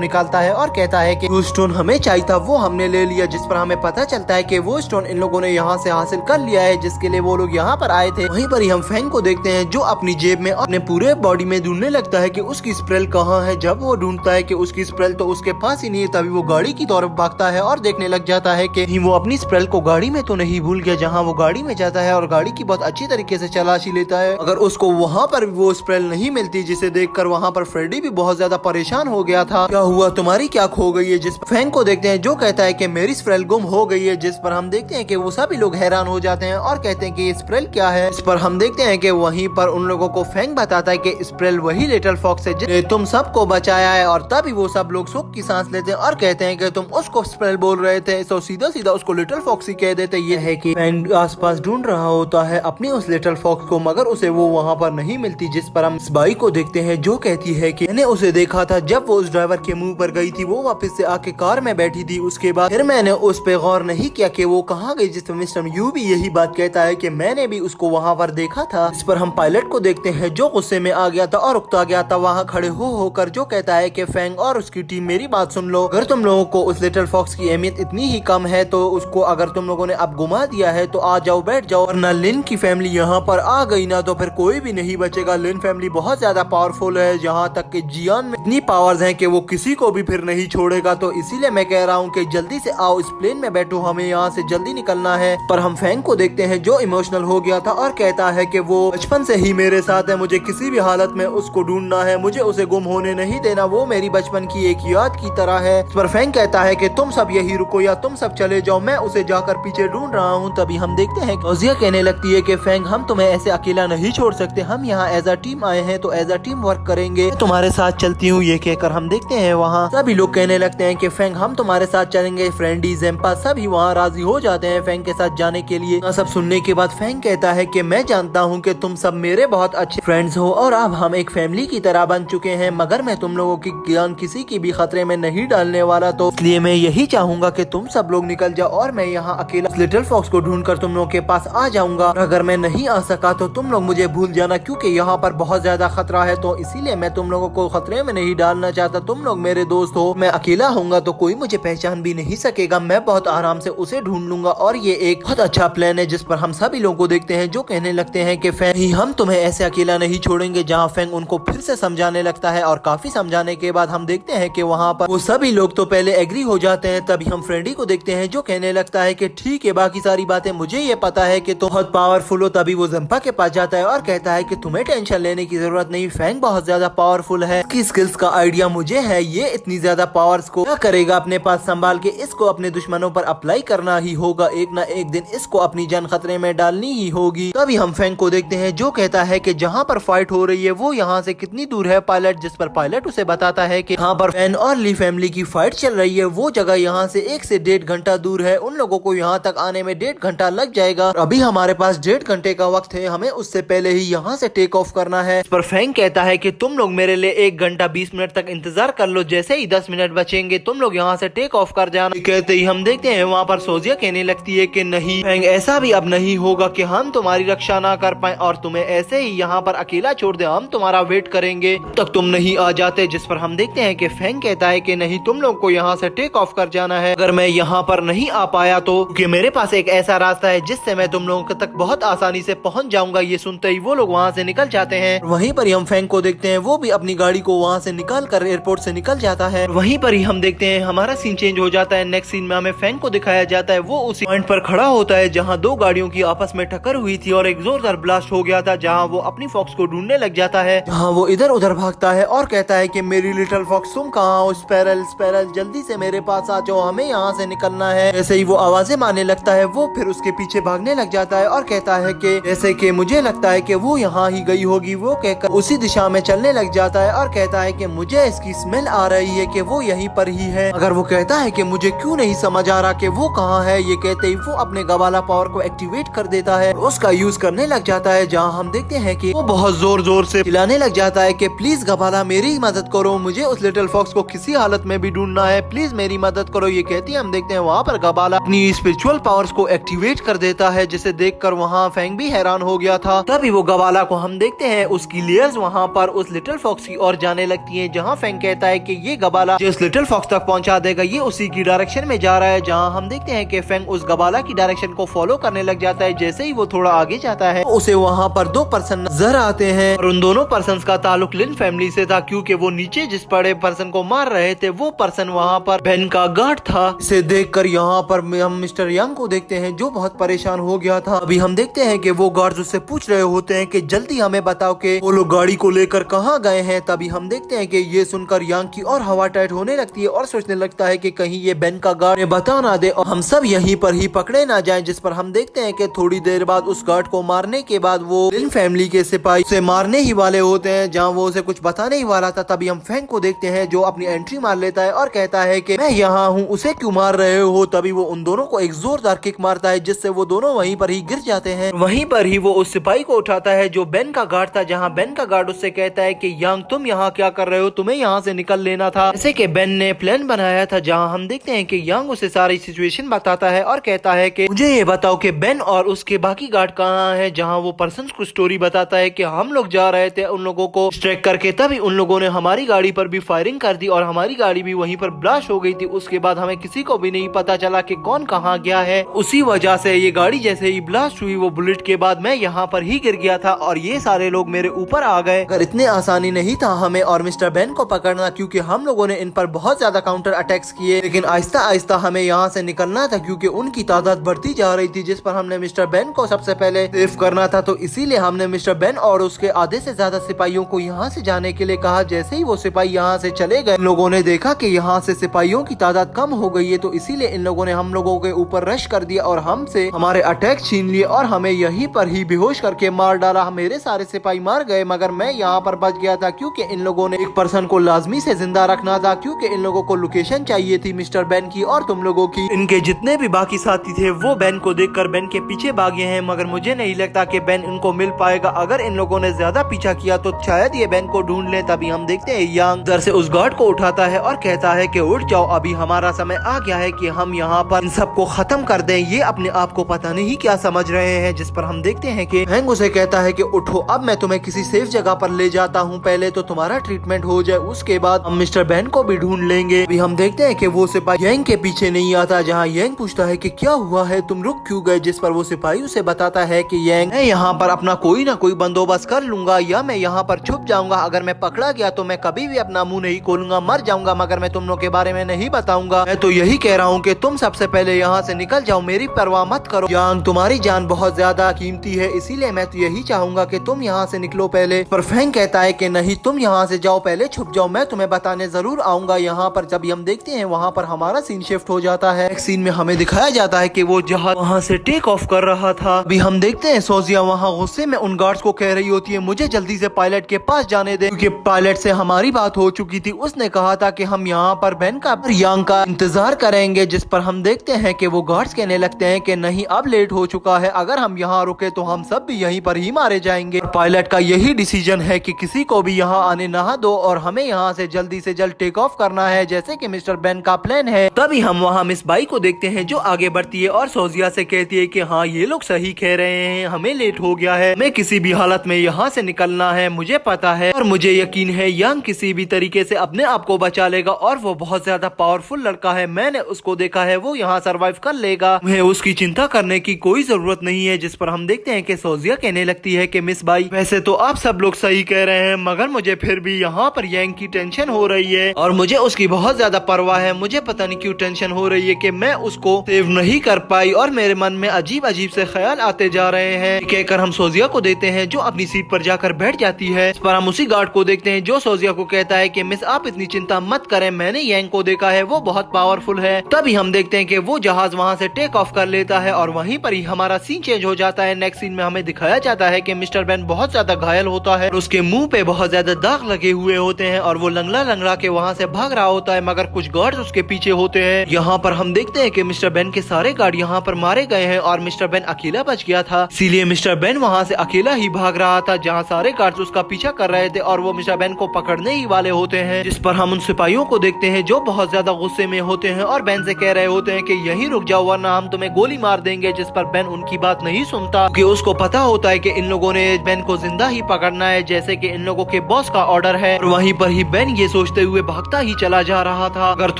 निकालता है और कहता है कि वो स्टोन हमें चाहिए था वो हमने ले लिया, जिस पर हमें पता चलता है कि वो स्टोन इन लोगों ने यहाँ से हासिल कर लिया है जिसके लिए वो लोग यहाँ पर आए थे। वहीं पर ही हम फेंग को देखते हैं जो अपनी जेब में अपने पूरे बॉडी में ढूंढने लगता है कि उसकी स्प्रेल कहाँ है। जब वो ढूंढता है कि उसकी स्प्रेल तो उसके पास ही नहीं है, तभी वो गाड़ी की तरफ भागता है और देखने लग जाता है कि वो अपनी स्प्रेल को गाड़ी में तो नहीं भूल गया। जहाँ वो गाड़ी में जाता है और गाड़ी की बहुत अच्छी तरीके से तलाशी लेता है, अगर उसको वहाँ पर वो स्प्रेल नहीं मिलती, जिसे देखकर वहाँ पर फ्रेडी भी बहुत ज्यादा परेशान हो गया था। क्या हुआ, तुम्हारी क्या खो गई है? जिस पर फेंग को देखते हैं जो कहता है कि मेरी स्प्रेल गुम हो गई है, जिस पर हम देखते हैं कि वो सभी लोग हैरान हो जाते हैं और कहते हैं कि ये स्प्रेल क्या है। इस पर हम देखते हैं कि वहीं पर उन लोगों को फेंग बताता है कि स्प्रेल वही लिटिल फॉक्स है जिसने तुम सबको बचाया है, और तभी वो सब लोग सुख की सांस लेते हैं और कहते हैं कि तुम उसको स्प्रेल बोल रहे थे, तो सीधा सीधा उसको लिटिल फॉक्स ही कह देते। ये है कि फेंग आसपास ढूंढ रहा होता है अपनी उस लिटिल फॉक्स को, मगर उसे वो वहाँ पर नहीं मिलती। जिस पर हम इस बाई को देखते हैं जो कहती है कि मैंने उसे देखा था जब वो उस ड्राइवर के मुंह पर गई थी, वो वापस से आके कार में बैठी थी, उसके बाद फिर मैंने उस पे गौर नहीं किया कि वो कहाँ गई। जिस पर मिस्टर यू भी यही बात कहता है कि मैंने भी उसको वहाँ पर देखा था। इस पर हम पायलट को देखते हैं जो गुस्से में आ गया था और उकता गया था वहाँ खड़े होकर, जो कहता है कि फेंग और उसकी टीम मेरी बात सुन लो, अगर तुम लोगों को उस लिटिल फॉक्स की अहमियत इतनी ही कम है तो उसको अगर तुम लोगों ने अब घुमा दिया है तो आ जाओ, बैठ जाओ, वरना लिन की फैमिली यहाँ पर आ गई ना तो फिर कोई भी नहीं बचेगा। लिन फैमिली बहुत ज्यादा पावरफुल है, यहाँ तक कि जियान में इतनी पावर्स हैं कि वो किसी को भी फिर नहीं छोड़ेगा। तो इसीलिए मैं कह रहा हूँ कि जल्दी से आओ, इस प्लेन में बैठो, हमें यहाँ से जल्दी निकलना है। पर हम फेंग को देखते हैं जो इमोशनल हो गया था और कहता है कि वो बचपन से ही मेरे साथ है, मुझे किसी भी हालत में उसको ढूंढना है, मुझे उसे गुम होने नहीं देना, वो मेरी बचपन की एक याद की तरह है। इस पर फेंग कहता है कि तुम सब यही रुको या तुम सब चले जाओ, मैं उसे जाकर पीछे ढूंढ रहा हूँ। तभी हम देखते हैं ओजिया कहने लगती है कि फेंग हम तुम्हें ऐसे अकेला नहीं छोड़ सकते, हम यहाँ एज अ टीम आए हैं तो एज अ टीम वर्क करेंगे, तुम्हारे साथ चलती हूँ। ये कहकर हम देखते हैं वहाँ सभी लोग कहने लगते हैं कि फेंग हम तुम्हारे साथ चलेंगे। फ्रेंडी ज़ेम्पा सभी वहाँ राजी हो जाते हैं फेंग के साथ जाने के लिए। सब सुनने के बाद फेंग कहता है कि मैं जानता हूँ कि तुम सब मेरे बहुत अच्छे फ्रेंड्स हो और अब हम एक फैमिली की तरह बन चुके हैं, मगर मैं तुम लोगों की जान किसी की भी खतरे में नहीं डालने वाला, तो इसलिए मैं यही चाहूंगा कि तुम सब लोग निकल जाओ और मैं यहाँ अकेला लिटिल फॉक्स को ढूंढकर तुम लोगों के पास आ जाऊंगा। अगर मैं नहीं आ सका तो तुम लोग मुझे भूल जाना, क्योंकि यहाँ पर बहुत ज्यादा खतरा है, तो इसीलिए मैं तुम लोगों को खतरे में नहीं डालना चाहता। तुम लोग मेरे दोस्त हो, मैं अकेला होऊंगा तो कोई मुझे पहचान भी नहीं सकेगा, मैं बहुत आराम से उसे ढूंढ लूंगा और ये एक बहुत अच्छा प्लान है। जिस पर हम सभी लोगों को देखते हैं जो कहने लगते हैं कि फेंग हम तुम्हें ऐसे अकेला नहीं छोड़ेंगे। जहाँ फेंग उनको फिर से समझाने लगता है और काफी समझाने के बाद हम देखते हैं कि वहाँ पर वो सभी लोग तो पहले एग्री हो जाते हैं। तभी हम फ्रेंडी को देखते हैं जो कहने लगता है कि ठीक है, बाकी सारी बातें मुझे ये पता है कि तुम बहुत पावरफुल हो। तभी वो ज़ेम्पा के पास जाता है और कहता है कि तुम्हें टेंशन लेने की जरूरत नहीं, फेंग बहुत ज्यादा पावरफुल है, इसकी स्किल्स का आइडिया मुझे है, ये इतनी ज्यादा पावर्स को क्या करेगा अपने पास संभाल के, इसको अपने दुश्मनों पर अप्लाई करना ही होगा, एक ना एक दिन इसको अपनी जान खतरे में डालनी ही होगी। तभी हम फेंग को देखते हैं जो कहता है कि जहाँ पर फाइट हो रही है वो यहाँ से कितनी दूर है पायलट। जिस पर पायलट उसे बताता है कि यहाँ पर फैन और ली फैमिली की फाइट चल रही है, वो जगह यहाँ से 1 से 1.5 घंटा दूर है, उन लोगों को यहाँ तक आने में 1.5 घंटा लग जाएगा। अभी हमारे पास 1.5 घंटे का वक्त है, हमें हमें उससे पहले ही यहाँ से टेक ऑफ करना है। पर फैंग कहता है कि तुम लोग मेरे लिए 1 घंटा 20 मिनट तक इंतजार कर लो, जैसे ही 10 मिनट बचेंगे तुम लोग यहाँ से टेक ऑफ कर जाना। कहते ही हम देखते हैं वहाँ पर सोजिया कहने लगती है कि नहीं फैंग, ऐसा भी अब नहीं होगा कि हम तुम्हारी रक्षा ना कर पाए और तुम्हें ऐसे ही यहाँ पर अकेला छोड़ दे। हम तुम्हारा वेट करेंगे तक तुम नहीं आ जाते। जिस पर हम देखते हैं कि फैंग कहता है कि नहीं, तुम लोग को यहाँ से टेक ऑफ कर जाना है। अगर मैं यहाँ पर नहीं आ पाया तो क्योंकि मेरे पास एक ऐसा रास्ता है जिससे मैं तुम लोगों तक बहुत आसानी से पहुंच जाऊंगा। ये सुनते ही वो लोग वहाँ से निकल जाते हैं। वहीं पर ही हम फैंग को देखते हैं, वो भी अपनी गाड़ी को वहाँ से निकाल कर एयरपोर्ट से निकल जाता है। वहीं पर ही हम देखते हैं हमारा सीन चेंज हो जाता है। नेक्स्ट सीन में हमें फैंग को दिखाया जाता है, वो उसी पॉइंट पर खड़ा होता है जहाँ 2 गाड़ियों की आपस में टक्कर हुई थी और एक जोरदार ब्लास्ट हो गया था, जहाँ वो अपनी फॉक्स को ढूंढने लग जाता है। जहाँ वो इधर उधर भागता है और कहता है कि मेरी लिटिल फॉक्स तुम कहाँ हो? स्पैरल स्पैरल जल्दी से मेरे पास आ जाओ, हमें यहाँ से निकलना है। जैसे ही वो आवाजें मारने लगता है वो फिर उसके पीछे भागने लग जाता है और कहता है कि जैसे कि मुझे लगता है कि वो यहाँ ही गई होगी। वो कहकर उसी दिशा में चलने लग जाता है और कहता है कि मुझे इसकी स्मेल आ रही है कि वो यहीं पर ही है। अगर वो कहता है कि मुझे क्यों नहीं समझ आ रहा कि वो कहाँ है। ये कहते ही वो अपने गवाला पावर को एक्टिवेट कर देता है, उसका यूज करने लग जाता है। जहाँ हम देखते हैं कि वो बहुत जोर जोर से चिल्लाने लग जाता है कि प्लीज गवाला मेरी मदद करो, मुझे उस लिटिल फॉक्स को किसी हालत में भी ढूंढना है, प्लीज मेरी मदद करो। ये कहती है हम देखते हैं वहाँ पर गवाला अपनी स्पिरिचुअल पावर्स को एक्टिवेट कर देता है, जिसे देखकर वहाँ फैंग भी हैरान हो गया था। तभी वो गवाला को हम देखते हैं उसकी लेयर्स वहाँ पर उस लिटिल फॉक्स की ओर जाने लगती है। जहाँ फैंग कहता है कि ये गवाला जिस लिटिल फॉक्स तक पहुँचा देगा, ये उसी की डायरेक्शन में जा रहा है। जहाँ हम देखते हैं कि फैंग उस गवाला की डायरेक्शन को फॉलो करने लग जाता है। जैसे ही वो थोड़ा आगे जाता है उसे वहाँ पर 2 पर्सन नजर आते हैं और उन दोनों पर्सन का ताल्लुक लिन फैमिली से था, क्योंकि वो नीचे जिस बड़े पर्सन को मार रहे थे वो पर्सन वहाँ पर बेन का गार्ड था। इसे देखकर यहाँ पर हम मिस्टर यंग को देखते हैं जो बहुत परेशान हो गया था। अभी हम देखते हैं कि वो गार्ड्स उससे पूछ रहे होते हैं कि जल्दी हमें बताओ कि वो लोग गाड़ी को लेकर कहाँ गए हैं। तभी हम देखते हैं कि ये सुनकर यंग की और हवा टाइट होने लगती है और सोचने लगता है कि कहीं ये बेन का गार्ड बता ना दे और हम सब यहीं पर ही पकड़े ना जाएं। जिस पर हम देखते हैं कि थोड़ी देर बाद उस गार्ड को मारने के बाद वो लिन फैमिली के सिपाही उसे मारने ही वाले होते हैं, जहाँ वो उसे कुछ बताने ही वाला था। तभी हम फैंग को देखते हैं जो अपनी एंट्री मार लेता है और कहता है कि मैं यहाँ हूँ, उसे क्यों मार रहे हो। तभी वो उन दोनों को एक जोरदार किक मारता है जिससे वो दोनों वहीं पर ही गिर जाते हैं। वहीं पर ही वो उस सिपाही को उठाता है जो बेन का गार्ड था, जहाँ बेन का गार्ड उससे कहता है कि यंग तुम यहाँ क्या कर रहे हो, तुम्हें यहाँ से निकल लेना था। जैसे कि बेन ने प्लान बनाया था। जहाँ हम देखते हैं कि यंग उसे सारी सिचुएशन बताता है और कहता है कि मुझे ये बताओ कि बेन और उसके बाकी गार्ड कहाँ है। जहाँ वो पर्सन को स्टोरी बताता है कि हम लोग जा रहे थे उन लोगों को डिस्ट्रैक्ट करके, तभी उन लोगों ने हमारी गाड़ी पर भी फायरिंग कर दी और हमारी गाड़ी भी वहीं पर ब्लास्ट हो गई थी। उसके बाद हमें किसी को भी नहीं पता चला कि कौन कहाँ गया है। उसी वजह से ये गाड़ी जैसे ही ब्लास्ट हुई वो बुलेट के बाद मैं यहाँ पर ही गिर गया था और ये सारे लोग मेरे ऊपर आ गए। अगर इतने आसानी नहीं था हमें और मिस्टर बेन को पकड़ना, क्योंकि हम लोगों ने इन पर बहुत ज्यादा काउंटर अटैक्स किए, लेकिन आहिस्ता आहिस्ता हमें यहाँ से निकलना था क्योंकि उनकी तादाद बढ़ती जा रही थी। जिस पर हमने मिस्टर बेन को सबसे पहले सेव करना था, तो इसीलिए हमने मिस्टर बेन और उसके आधे से ज्यादा सिपाहियों को यहाँ से जाने के लिए कहा। जैसे ही वो सिपाही यहाँ से चले गए, लोगों ने देखा कि यहाँ से सिपाहियों की तादाद कम हो गई है, तो इसीलिए इन लोगों ने हम लोगों के ऊपर रश कर दिया और हमसे हमारे अटैक छीन लिए और हमें यहीं पर ही बेहोश करके मार डाला। मेरे सारे सिपाही मार गए मगर मैं यहाँ पर बच गया था क्योंकि इन लोगों ने एक पर्सन को लाजमी से जिंदा रखना था, क्योंकि इन लोगों को लोकेशन चाहिए थी मिस्टर बेन की और तुम लोगों की। इनके जितने भी बाकी साथी थे वो बेन को देखकर बेन के पीछे भागे हैं, मगर मुझे नहीं लगता कि बेन इनको मिल पाएगा। अगर इन लोगों ने ज्यादा पीछा किया तो शायद ये बेन को ढूंढ ले। तभी हम देखते हैं यंग इधर से उस गार्ड को उठाता है और कहता है कि उठ जाओ, अभी हमारा समय आ गया है कि हम यहाँ पर इन सबको खत्म कर दें। ये अपने आप को पता नहीं क्या समझ रहे हैं। जिस पर हम देखते हैं कि हैंग उसे कहता है कि उठो, अब मैं तुम्हें किसी सेफ जगह पर ले जाता हूँ, पहले तो तुम्हारा ट्रीटमेंट हो जाए, उसके बाद हम मिस्टर बेन को भी ढूंढ लेंगे। अभी हम देखते हैं कि वो सिपाही यंग के पीछे नहीं आता। जहाँ यंग पूछता है कि क्या हुआ है, तुम रुक क्यों गए। जिस पर वो सिपाही उसे बताता है कि यंग मैं यहाँ पर अपना कोई ना कोई बंदोबस्त कर लूंगा या मैं यहाँ पर छुप जाऊंगा। अगर मैं पकड़ा गया तो मैं कभी भी अपना मुंह नहीं खोलूंगा, मर जाऊंगा, मगर मैं तुम लोग के बारे में नहीं बताऊंगा। मैं तो यही कह रहा हूँ कि तुम सबसे पहले यहाँ से निकल जाओ, मेरी परवाह मत करो। यंग तुम्हारी जान बहुत ज्यादा कीमती है, इसीलिए मैं तो यही चाहूंगा कि तुम यहाँ से निकलो पहले। पर फैंग कहता है कि नहीं, तुम यहाँ से जाओ, पहले छुप जाओ, मैं तुम्हें बताने जरूर आऊंगा यहाँ पर। जब हम देखते हैं वहाँ पर हमारा सीन शिफ्ट हो जाता है। एक सीन में हमें दिखाया जाता है कि वो जहाज वहाँ से टेक ऑफ कर रहा था। अभी हम देखते हैं सोजिया वहाँ गुस्से में उन गार्ड्स को कह रही होती है मुझे जल्दी से पायलट के पास जाने दे, क्योंकि पायलट से हमारी बात हो चुकी थी। उसने कहा था कि हम यहाँ पर बेन का यंग का इंतजार करेंगे। जिस पर हम देखते हैं कि वो गार्ड्स कहने लगते हैं कि नहीं, अब लेट हो चुका है, अगर हम यहाँ रुके तो हम सब भी यहीं पर ही मारे जाएंगे। पायलट का यही डिसीजन है कि किसी को भी यहाँ आने ना दो और हमें यहाँ से जल्दी टेक ऑफ करना है, जैसे कि मिस्टर बेन का प्लान है। तभी हम वहाँ मिस बाई को देखते हैं जो आगे बढ़ती है और सोजिया से कहती है कि हाँ ये लोग सही कह रहे हैं, हमें लेट हो गया है, मैं किसी भी हालत में यहाँ से निकलना है, मुझे पता है और मुझे यकीन है यंग किसी भी तरीके से अपने आप को बचा लेगा और वो बहुत ज्यादा पावरफुल लड़का है, मैंने उसको देखा है, वो यहाँ सर्वाइव कर लेगा, मुझे उसकी चिंता करने की कोई जरूरत नहीं है। जिस पर हम देखते हैं कि सोजिया कहने लगती है कि मिस बाई वैसे तो आप सब लोग सही कह रहे हैं, मगर मुझे फिर भी यहाँ पर यंग की टेंशन हो रही है और मुझे उसकी बहुत ज्यादा परवाह है, मुझे पता नहीं क्यों टेंशन हो रही है कि मैं उसको सेव नहीं कर पाई और मेरे मन में अजीब अजीब से ख्याल आते जा रहे हैं। कहकर हम सोजिया को देते हैं जो अपनी सीट पर जाकर बैठ जाती है। इस पर हम उसी गार्ड को देखते हैं जो सोजिया को कहता है कि मिस आप इतनी चिंता मत करें, मैंने यंग को देखा है, वो बहुत पावरफुल है। तभी हम देखते हैं कि वो जहाज वहाँ से टेक ऑफ कर लेता है और वहीं पर ही हमारा सीन चेंज हो जाता है। नेक्स्ट सीन में हमें दिखाया जाता है कि मिस्टर बेन बहुत ज्यादा घायल होता है और उसके मुंह पे बहुत ज्यादा दाग लगे हुए होते हैं और वो लंगड़ा लंगड़ा के वहाँ से भाग रहा होता है, मगर कुछ गार्ड्स उसके पीछे होते हैं। यहाँ पर हम देखते हैं कि मिस्टर बेन के सारे गार्ड यहाँ पर मारे गए हैं और मिस्टर बेन अकेला बच गया था, इसीलिए मिस्टर बेन वहाँ से अकेला ही भाग रहा था जहाँ सारे गार्ड्स उसका पीछा कर रहे थे और वो मिस्टर बेन को पकड़ने ही वाले होते हैं। जिस पर हम उन सिपाहियों को देखते हैं जो बहुत ज्यादा गुस्से में होते हैं और बेन से कह रहे होते हैं कि यहीं रुक जाओ वरना हम तुम्हें गोली मार देंगे। जिस पर बेन उनकी बात नहीं सुनता क्योंकि उसको पता होता है कि इन लोगों ने बेन को जिंदा ही पकड़ना है जैसे कि इन लोगों के बॉस का ऑर्डर है। और वहीं पर ही बेन ये सोचते हुए भागता ही चला जा रहा था। अगर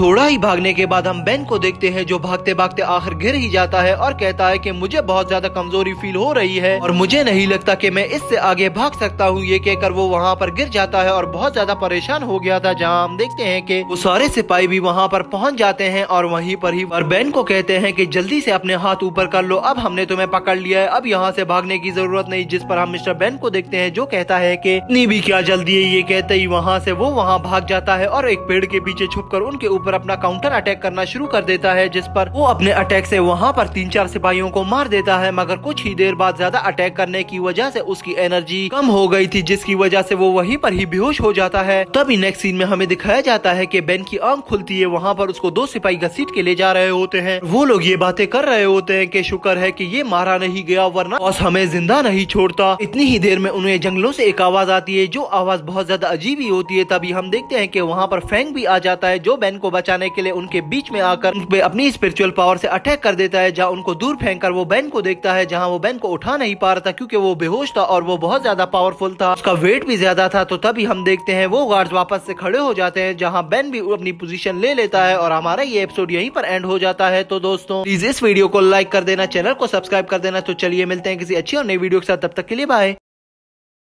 थोड़ा ही भागने के बाद हम बेन को देखते हैं जो भागते भागते आखिर गिर ही जाता है और कहता है कि मुझे बहुत ज्यादा कमजोरी फील हो रही है और मुझे नहीं लगता कि मैं इससे आगे भाग सकता हूँ। ये कहकर वो वहाँ पर गिर जाता है और बहुत ज्यादा परेशान हो गया था। जहाँ हम देखते हैं कि वो सारे सिपाही भी वहाँ पर पहुँच जाते हैं और वहीं पर ही बेन को कहते हैं कि जल्दी से अपने हाथ ऊपर कर लो, अब हमने तुम्हें पकड़ लिया है, अब यहाँ से भागने की जरूरत नहीं। जिस पर हम मिस्टर बेन को देखते हैं जो कहता है कि इतनी भी क्या जल्दी है। ये कहते ही वहाँ से वो वहाँ भाग जाता है और एक पेड़ के पीछे छुपकर उनके ऊपर अपना काउंटर अटैक करना शुरू कर देता है। जिस पर वो अपने अटैक से वहाँ पर 3-4 सिपाहियों को मार देता है, मगर कुछ ही देर बाद ज्यादा अटैक करने की वजह से उसकी एनर्जी कम हो गई थी जिसकी वजह से वो वहीं पर ही बेहोश हो जाता है। तभी नेक्स्ट सीन में हमें दिखाया जाता है कि बेन की आंख खुलती है, वहाँ पर उसको 2 सिपाही घसीट के ले जा रहे होते हैं। वो लोग ये बातें कर रहे होते हैं कि शुक्र है कि ये मारा नहीं गया वरना बॉस हमें जिंदा नहीं छोड़ता। इतनी ही देर में उन्हें जंगलों से एक आवाज आती है जो आवाज बहुत ज्यादा अजीब ही होती है। तभी हम देखते हैं कि वहाँ पर फैंग भी आ जाता है जो बेन को बचाने के लिए उनके बीच में आकर उनपे अपनी स्पिरिचुअल पावर से अटैक कर देता है। जहाँ उनको दूर फेंक कर वो बेन को देखता है जहाँ वो बेन को उठा नहीं पा रहा था क्योंकि वो बेहोश था और वो बहुत ज्यादा पावरफुल था, उसका वेट भी ज्यादा था। तो तभी हम देखते हैं वो गार्ड्स वापस से खड़े हो जाते हैं जहाँ बेन भी अपनी पोजीशन ले लेता है और हमारा ये एपिसोड यहीं पर एंड हो जाता है। तो दोस्तों प्लीज इस वीडियो को लाइक कर देना, चैनल को सब्सक्राइब कर देना। तो चलिए मिलते हैं किसी अच्छी और नई वीडियो के साथ, तब तक के लिए बाय।